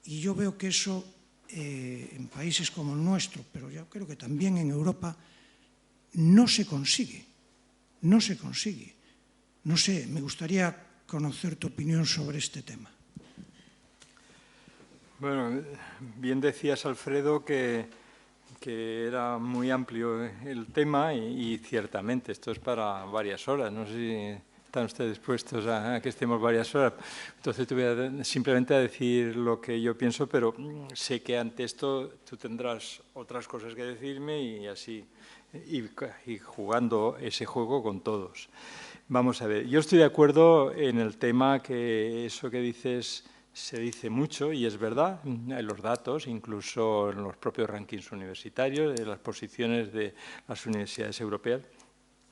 Y yo veo que eso en países como el nuestro, pero yo creo que también en Europa, no se consigue. No se consigue. No sé, me gustaría conocer tu opinión sobre este tema. Bueno, bien decías, Alfredo, que era muy amplio el tema y ciertamente esto es para varias horas. No sé si están ustedes dispuestos a que estemos varias horas. Entonces te voy simplemente a decir lo que yo pienso, pero sé que ante esto tú tendrás otras cosas que decirme y así, y jugando ese juego con todos. Vamos a ver, yo estoy de acuerdo en el tema que eso que dices se dice mucho, y es verdad, en los datos, incluso en los propios rankings universitarios, en las posiciones de las universidades europeas.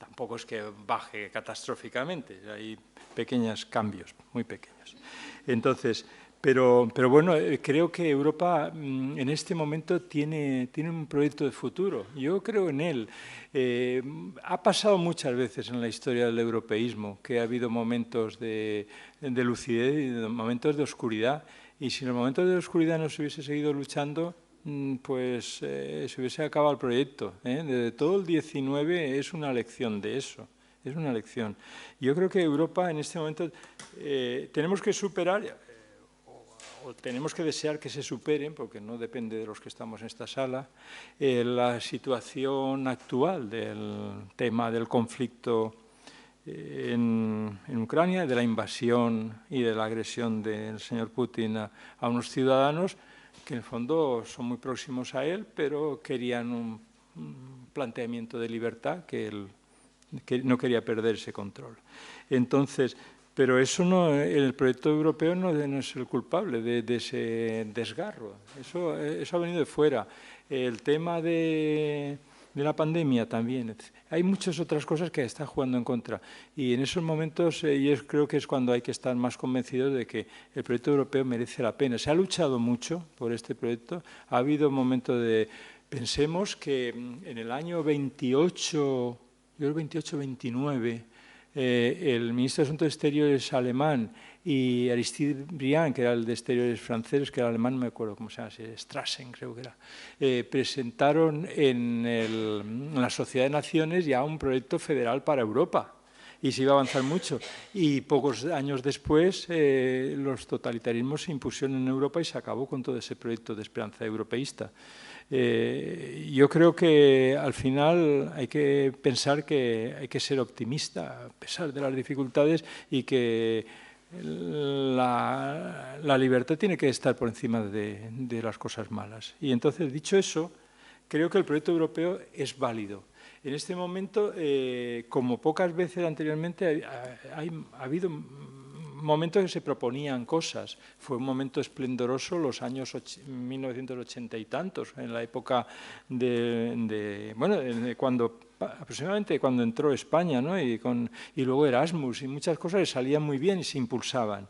Tampoco es que baje catastróficamente, hay pequeños cambios, muy pequeños. Entonces, pero bueno, creo que Europa en este momento tiene un proyecto de futuro. Yo creo en él. Ha pasado muchas veces en la historia del europeísmo que ha habido momentos de lucidez y momentos de oscuridad. Y si en los momentos de oscuridad no se hubiese seguido luchando, pues se hubiese acabado el proyecto. Desde todo el 19 es una lección de eso, es una lección. Yo creo que Europa en este momento tenemos que superar, o tenemos que desear que se superen, porque no depende de los que estamos en esta sala, la situación actual del tema del conflicto en Ucrania, de la invasión y de la agresión del señor Putin a unos ciudadanos que en el fondo son muy próximos a él, pero querían un planteamiento de libertad que no quería perder ese control. Entonces, pero eso no, el proyecto europeo no es el culpable de ese desgarro. Eso ha venido de fuera. El tema de la pandemia también. Hay muchas otras cosas que están jugando en contra. Y en esos momentos yo creo que es cuando hay que estar más convencidos de que el proyecto europeo merece la pena. Se ha luchado mucho por este proyecto. Ha habido momentos de... Pensemos que en el año 28, yo creo 28-29, el ministro de Asuntos Exteriores alemán y Aristide Briand, que era el de Exteriores francés, que era alemán, no me acuerdo cómo se llama, Strassen creo que era, presentaron en la Sociedad de Naciones ya un proyecto federal para Europa y se iba a avanzar mucho. Y pocos años después los totalitarismos se impusieron en Europa y se acabó con todo ese proyecto de esperanza europeísta. Yo creo que al final hay que pensar que hay que ser optimista a pesar de las dificultades y que la libertad tiene que estar por encima de las cosas malas. Y entonces, dicho eso, creo que el proyecto europeo es válido. En este momento, como pocas veces anteriormente, ha habido momentos que se proponían cosas. Fue un momento esplendoroso los años 1980 y tantos, en la época aproximadamente cuando entró España, ¿no? y luego Erasmus y muchas cosas que salían muy bien y se impulsaban.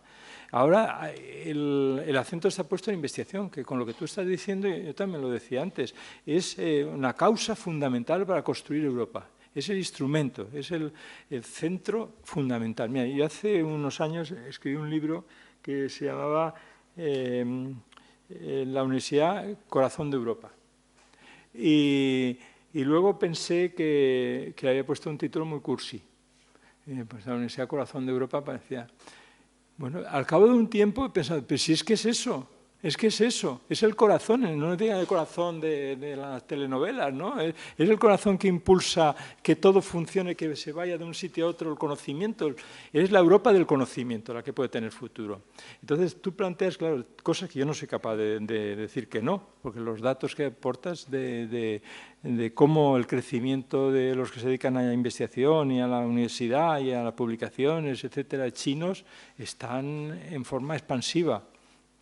Ahora el acento está puesto en investigación, que con lo que tú estás diciendo, yo también lo decía antes, es una causa fundamental para construir Europa. Es el instrumento, es el centro fundamental. Mira, yo hace unos años escribí un libro que se llamaba La Universidad Corazón de Europa. Y luego pensé que había puesto un título muy cursi. Pues la Universidad Corazón de Europa parecía... Bueno, al cabo de un tiempo he pensado, pero si es que es eso. Es que es eso, es el corazón, no digan el corazón de las telenovelas, ¿no? Es el corazón que impulsa que todo funcione, que se vaya de un sitio a otro, el conocimiento. Es la Europa del conocimiento la que puede tener futuro. Entonces tú planteas, claro, cosas que yo no soy capaz de decir que no, porque los datos que aportas de cómo el crecimiento de los que se dedican a la investigación y a la universidad y a las publicaciones, etcétera, chinos, están en forma expansiva.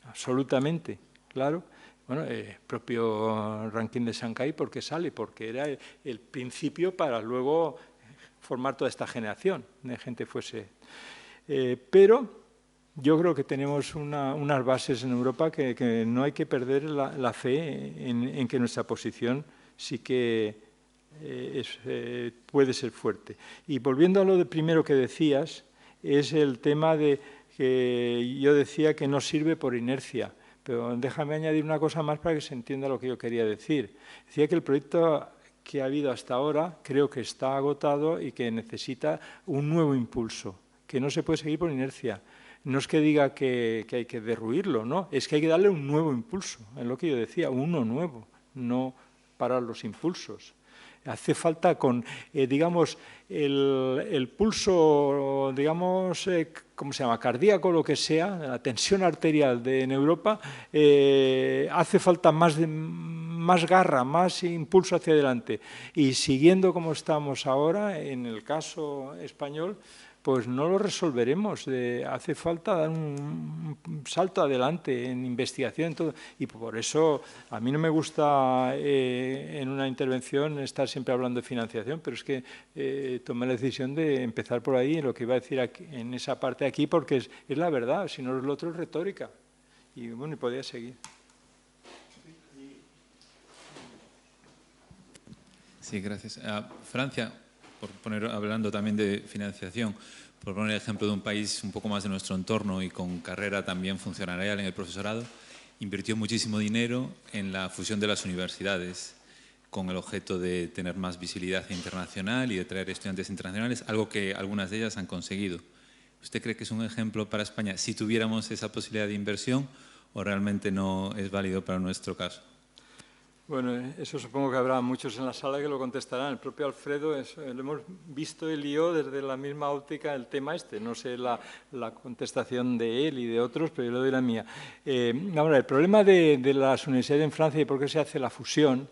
Absolutamente, claro. Bueno, el propio ranking de Shanghái, ¿por qué sale? Porque era el principio para luego formar toda esta generación de gente fuese. Pero yo creo que tenemos unas bases en Europa que no hay que perder la fe en que nuestra posición sí que puede ser fuerte. Y volviendo a lo de primero que decías, es el tema de que yo decía que no sirve por inercia, pero déjame añadir una cosa más para que se entienda lo que yo quería decir. Decía que el proyecto que ha habido hasta ahora creo que está agotado y que necesita un nuevo impulso, que no se puede seguir por inercia. No es que diga que hay que derruirlo, no, es que hay que darle un nuevo impulso, es lo que yo decía, uno nuevo, no parar los impulsos. Hace falta digamos, el pulso, digamos, ¿cómo se llama?, cardíaco, lo que sea, la tensión arterial en Europa, hace falta más garra, más impulso hacia adelante. Y siguiendo como estamos ahora, en el caso español, pues no lo resolveremos. Hace falta dar un salto adelante en investigación. Todo. Y por eso a mí no me gusta en una intervención estar siempre hablando de financiación, pero es que tomé la decisión de empezar por ahí, en lo que iba a decir aquí, en esa parte aquí, porque es la verdad, si no es lo otro es retórica. Y bueno, y podía seguir. Sí, gracias. Francia, hablando también de financiación, por poner el ejemplo de un país un poco más de nuestro entorno y con carrera también funcionarial en el profesorado, invirtió muchísimo dinero en la fusión de las universidades con el objeto de tener más visibilidad internacional y de traer estudiantes internacionales, algo que algunas de ellas han conseguido. ¿Usted cree que es un ejemplo para España si tuviéramos esa posibilidad de inversión o realmente no es válido para nuestro caso? Bueno, eso supongo que habrá muchos en la sala que lo contestarán. El propio Alfredo, lo hemos visto él y yo desde la misma óptica el tema este. No sé la contestación de él y de otros, pero yo le doy la mía. Ahora, el problema de las universidades en Francia y por qué se hace la fusión,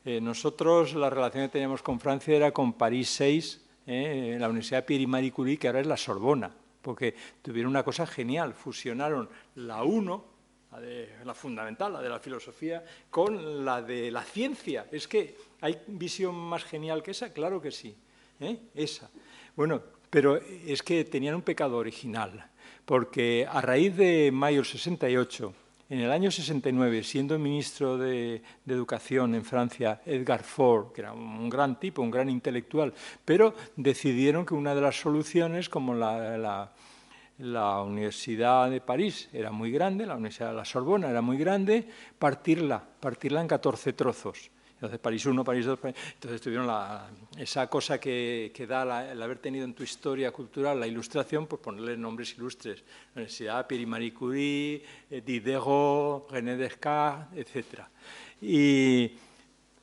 nosotros la relación que teníamos con Francia era con París 6, la Universidad Pierre y Marie Curie, que ahora es la Sorbona, porque tuvieron una cosa genial, fusionaron la 1, la fundamental, la de la filosofía, con la de la ciencia. Es que hay visión más genial que esa, claro que sí, esa. Bueno, pero es que tenían un pecado original, porque a raíz de mayo del 68, en el año 69, siendo ministro de Educación en Francia, Edgar Faure, que era un gran tipo, un gran intelectual, pero decidieron que una de las soluciones, como la Universidad de París era muy grande, la Universidad de la Sorbona era muy grande, partirla en 14 trozos. Entonces, París 1, París 2, entonces tuvieron esa cosa que da el haber tenido en tu historia cultural la ilustración, pues ponerle nombres ilustres. La Universidad Pierre y Marie Curie, Diderot, René Descartes, etc. Y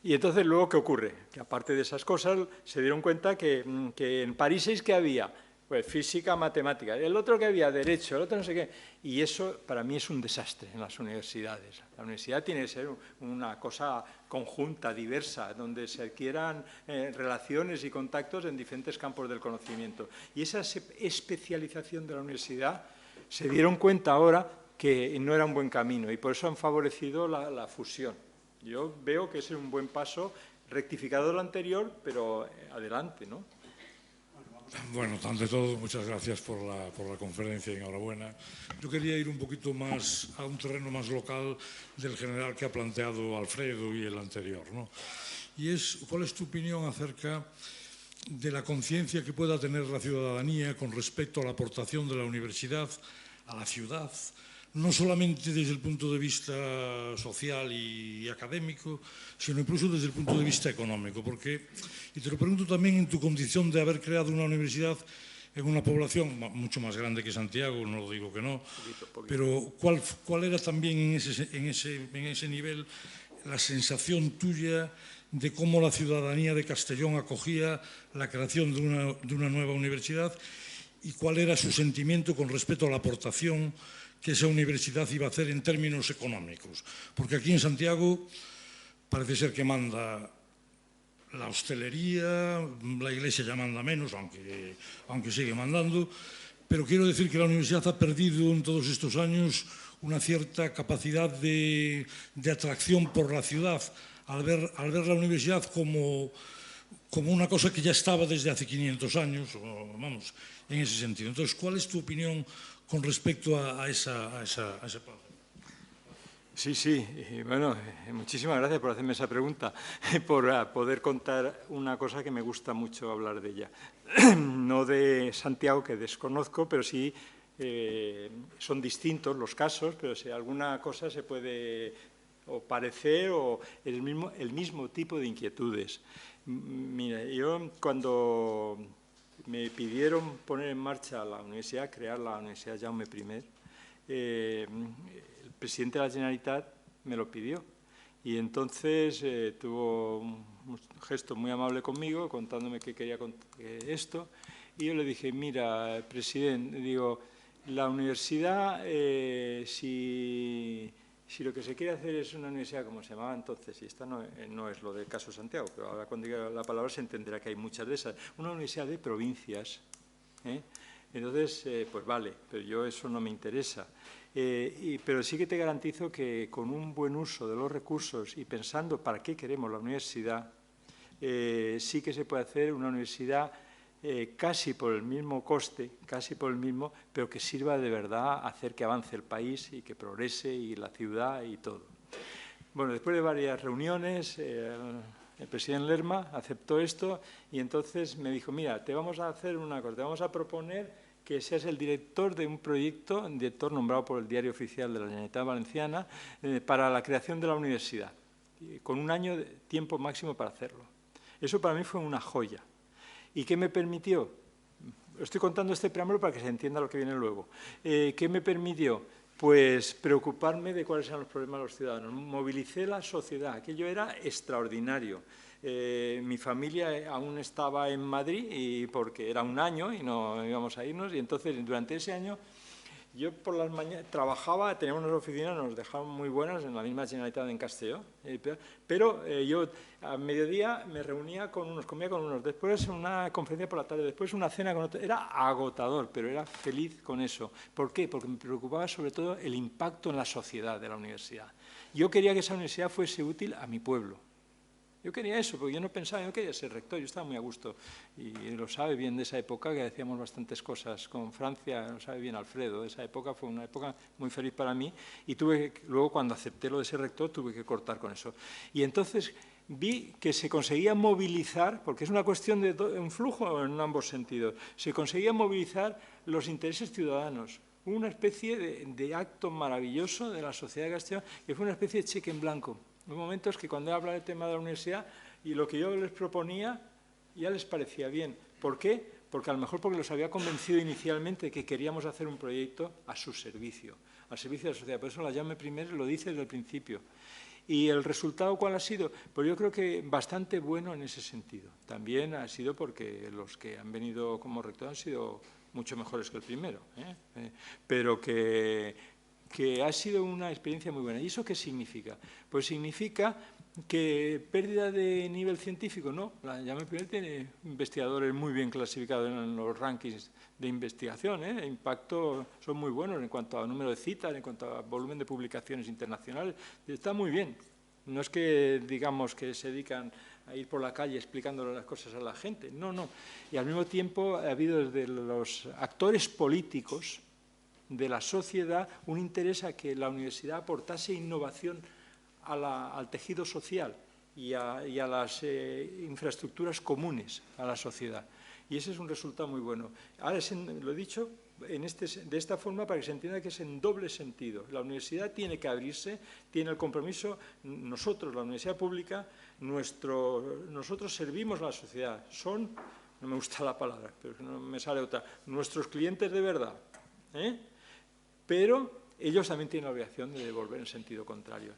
entonces, luego, ¿qué ocurre? Que aparte de esas cosas, se dieron cuenta que en París 6, ¿qué había? Pues física, matemática. El otro que había, derecho, el otro no sé qué. Y eso para mí es un desastre en las universidades. La universidad tiene que ser una cosa conjunta, diversa, donde se adquieran relaciones y contactos en diferentes campos del conocimiento. Y esa especialización de la universidad se dieron cuenta ahora que no era un buen camino y por eso han favorecido la fusión. Yo veo que ese es un buen paso, rectificado de lo anterior, pero adelante, ¿no? Bueno, ante todo, muchas gracias por la conferencia y enhorabuena. Yo quería ir un poquito más a un terreno más local del general que ha planteado Alfredo y el anterior, ¿no? Y ¿cuál es tu opinión acerca de la conciencia que pueda tener la ciudadanía con respecto a la aportación de la universidad a la ciudad, no solamente desde el punto de vista social y académico, sino incluso desde el punto de vista económico? Porque, y te lo pregunto también en tu condición de haber creado una universidad en una población mucho más grande que Santiago, no lo digo que no, pero ¿cuál era también en ese nivel la sensación tuya de cómo la ciudadanía de Castellón acogía la creación de una nueva universidad y cuál era su sentimiento con respecto a la aportación que esa universidad iba a hacer en términos económicos? Porque aquí en Santiago parece ser que manda la hostelería, la iglesia ya manda menos, aunque sigue mandando, pero quiero decir que la universidad ha perdido en todos estos años una cierta capacidad de atracción por la ciudad, al ver la universidad como una cosa que ya estaba desde hace 500 años, vamos, en ese sentido. Entonces, ¿cuál es tu opinión con respecto a ese plan? Sí, bueno, muchísimas gracias por hacerme esa pregunta, por poder contar una cosa que me gusta mucho hablar de ella. No de Santiago, que desconozco, pero sí son distintos los casos, pero si alguna cosa se puede o parecer o el mismo tipo de inquietudes. Mira, yo cuando me pidieron poner en marcha la universidad, crear la Universidad Jaume I, el presidente de la Generalitat me lo pidió y entonces tuvo gesto muy amable conmigo, contándome que quería esto, y yo le dije, mira, presidente, digo, la universidad, si lo que se quiere hacer es una universidad, como se llamaba entonces, y esta no es lo del caso Santiago, pero ahora cuando diga la palabra se entenderá que hay muchas de esas, una universidad de provincias, entonces, pues vale, pero yo eso no me interesa. Pero sí que te garantizo que con un buen uso de los recursos y pensando para qué queremos la universidad, sí que se puede hacer una universidad casi por el mismo coste, pero que sirva de verdad a hacer que avance el país y que progrese y la ciudad y todo. Bueno, después de varias reuniones, el presidente Lerma aceptó esto y entonces me dijo, mira, te vamos a hacer una cosa, te vamos a proponer que seas el director de un proyecto, un director nombrado por el Diario Oficial de la Generalitat Valenciana, para la creación de la universidad, con un año de tiempo máximo para hacerlo. Eso para mí fue una joya. ¿Y qué me permitió? Estoy contando este preámbulo para que se entienda lo que viene luego. ¿Qué me permitió? Pues preocuparme de cuáles eran los problemas de los ciudadanos. Movilicé la sociedad. Aquello era extraordinario. Mi familia aún estaba en Madrid porque era un año y no íbamos a irnos. Y entonces, durante ese año, yo por las mañanas trabajaba, teníamos unas oficinas, nos dejaban muy buenas en la misma Generalitat en Castelló, pero yo a mediodía me reunía con unos, comía con unos, después una conferencia por la tarde, después una cena con otros. Era agotador, pero era feliz con eso. ¿Por qué? Porque me preocupaba sobre todo el impacto en la sociedad de la universidad. Yo quería que esa universidad fuese útil a mi pueblo. Yo quería eso, porque yo no pensaba, yo no quería ser rector, yo estaba muy a gusto. Y lo sabe bien de esa época, que hacíamos bastantes cosas con Francia, lo sabe bien Alfredo, esa época fue una época muy feliz para mí. Y luego cuando acepté lo de ser rector, tuve que cortar con eso. Y entonces vi que se conseguía movilizar, porque es una cuestión de un flujo en ambos sentidos, se conseguía movilizar los intereses ciudadanos. Hubo una especie de acto maravilloso de la sociedad de Castellón, que fue una especie de cheque en blanco. Hay momentos que cuando habla del tema de la universidad y lo que yo les proponía ya les parecía bien. ¿Por qué? Porque a lo mejor porque los había convencido inicialmente de que queríamos hacer un proyecto a su servicio, al servicio de la sociedad. Por eso la llame primero lo dice desde el principio. ¿Y el resultado cuál ha sido? Pues yo creo que bastante bueno en ese sentido. También ha sido porque los que han venido como rector han sido mucho mejores que el primero, pero que ha sido una experiencia muy buena. ¿Y eso qué significa? Pues significa que pérdida de nivel científico, no. La Llame Primero tiene investigadores muy bien clasificados en los rankings de investigación, impacto son muy buenos en cuanto a número de citas, en cuanto a volumen de publicaciones internacionales. Está muy bien. No es que digamos que se dedican a ir por la calle explicándole las cosas a la gente. No, no. Y al mismo tiempo ha habido desde los actores políticos de la sociedad un interés a que la universidad aportase innovación al tejido social y a las infraestructuras comunes a la sociedad. Y ese es un resultado muy bueno. Ahora lo he dicho de esta forma para que se entienda que es en doble sentido. La universidad tiene que abrirse, tiene el compromiso, nosotros, la universidad pública, nosotros servimos a la sociedad. Son, no me gusta la palabra, pero no me sale otra, nuestros clientes de verdad. Pero ellos también tienen la obligación de devolver en sentido contrario.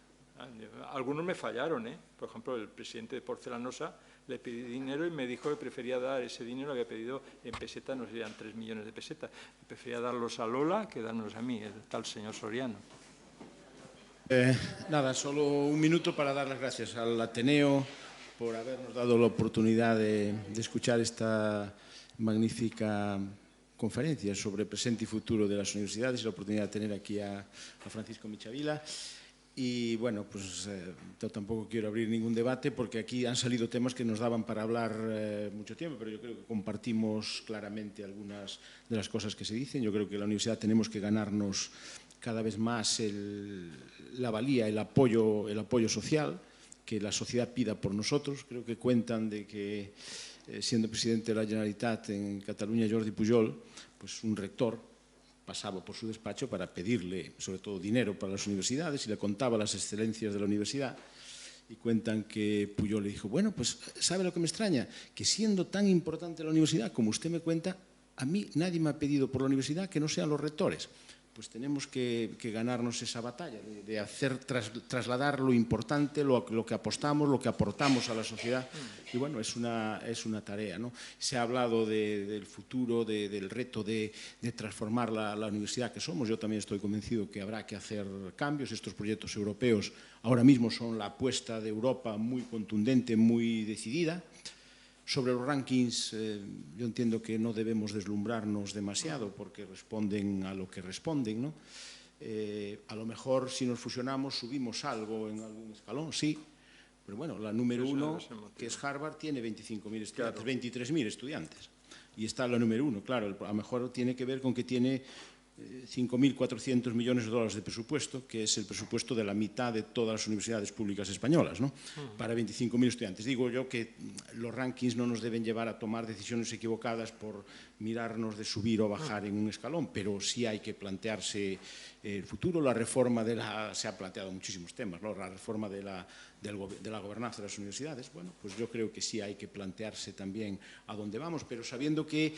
Algunos me fallaron, Por ejemplo, el presidente de Porcelanosa le pedí dinero y me dijo que prefería dar ese dinero, lo había pedido en pesetas, no sé, eran 3 millones de pesetas. Prefería darlos a Lola que dármelos a mí, el tal señor Soriano. Nada, solo un minuto para dar las gracias al Ateneo por habernos dado la oportunidad de escuchar esta magnífica conferencia sobre presente y futuro de las universidades y la oportunidad de tener aquí a Francisco Michavila. Y bueno, pues yo tampoco quiero abrir ningún debate porque aquí han salido temas que nos daban para hablar mucho tiempo, pero yo creo que compartimos claramente algunas de las cosas que se dicen. Yo creo que en la universidad tenemos que ganarnos cada vez más la valía, el apoyo social, que la sociedad pida por nosotros. Creo que cuentan de que siendo presidente de la Generalitat en Cataluña, Jordi Pujol, pues un rector pasaba por su despacho para pedirle, sobre todo, dinero para las universidades y le contaba las excelencias de la universidad. Y cuentan que Pujol le dijo, bueno, pues ¿sabe lo que me extraña? Que siendo tan importante la universidad como usted me cuenta, a mí nadie me ha pedido por la universidad que no sean los rectores. pues tenemos que ganarnos esa batalla, de hacer trasladar lo importante, lo que apostamos, lo que aportamos a la sociedad. Y bueno, es una tarea, ¿no? Se ha hablado del futuro, del reto de transformar la universidad que somos. Yo también estoy convencido que habrá que hacer cambios. Estos proyectos europeos ahora mismo son la apuesta de Europa muy contundente, muy decidida. Sobre los rankings, yo entiendo que no debemos deslumbrarnos demasiado porque responden a lo que responden, ¿no? A lo mejor si nos fusionamos subimos algo en algún escalón, sí, pero bueno, la número 1, que es Harvard, tiene 25.000 estudiantes, 23.000 estudiantes, y está la número 1, claro, a lo mejor tiene que ver con que tiene 5.400 millones de dólares de presupuesto, que es el presupuesto de la mitad de todas las universidades públicas españolas, ¿no? Para 25.000 estudiantes. Digo yo que los rankings no nos deben llevar a tomar decisiones equivocadas por mirarnos de subir o bajar en un escalón, pero sí hay que plantearse el futuro. La reforma se ha planteado muchísimos temas, ¿no? La reforma de la gobernanza de las universidades. Bueno, pues yo creo que sí hay que plantearse también a dónde vamos, pero sabiendo que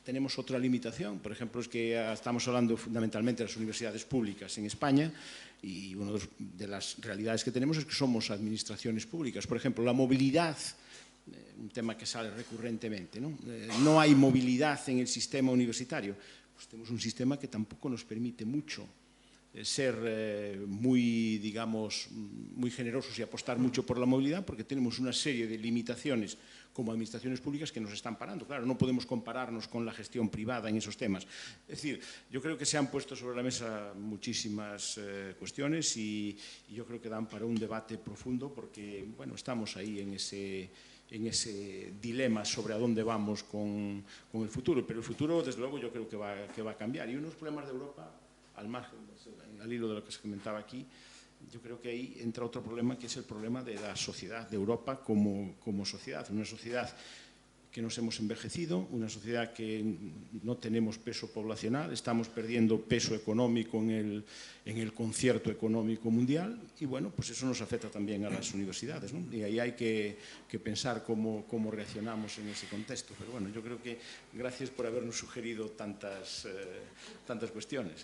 tenemos otra limitación. Por ejemplo, es que estamos hablando fundamentalmente de las universidades públicas en España y una de las realidades que tenemos es que somos administraciones públicas. Por ejemplo, la movilidad, un tema que sale recurrentemente, ¿no? No hay movilidad en el sistema universitario. Pues tenemos un sistema que tampoco nos permite mucho ser muy, digamos, muy generosos y apostar mucho por la movilidad, porque tenemos una serie de limitaciones como administraciones públicas que nos están parando. Claro, no podemos compararnos con la gestión privada en esos temas. Es decir, yo creo que se han puesto sobre la mesa muchísimas cuestiones y yo creo que dan para un debate profundo porque, bueno, estamos ahí en ese dilema sobre a dónde vamos con el futuro. Pero el futuro, desde luego, yo creo que va a cambiar. Y unos problemas de Europa, al margen, al hilo de lo que se comentaba aquí, yo creo que ahí entra otro problema, que es el problema de la sociedad, de Europa como sociedad. Una sociedad que nos hemos envejecido, una sociedad que no tenemos peso poblacional, estamos perdiendo peso económico en el concierto económico mundial y, bueno, pues eso nos afecta también a las universidades, ¿no? Y ahí hay que pensar cómo reaccionamos en ese contexto. Pero bueno, yo creo que gracias por habernos sugerido tantas cuestiones, ¿eh?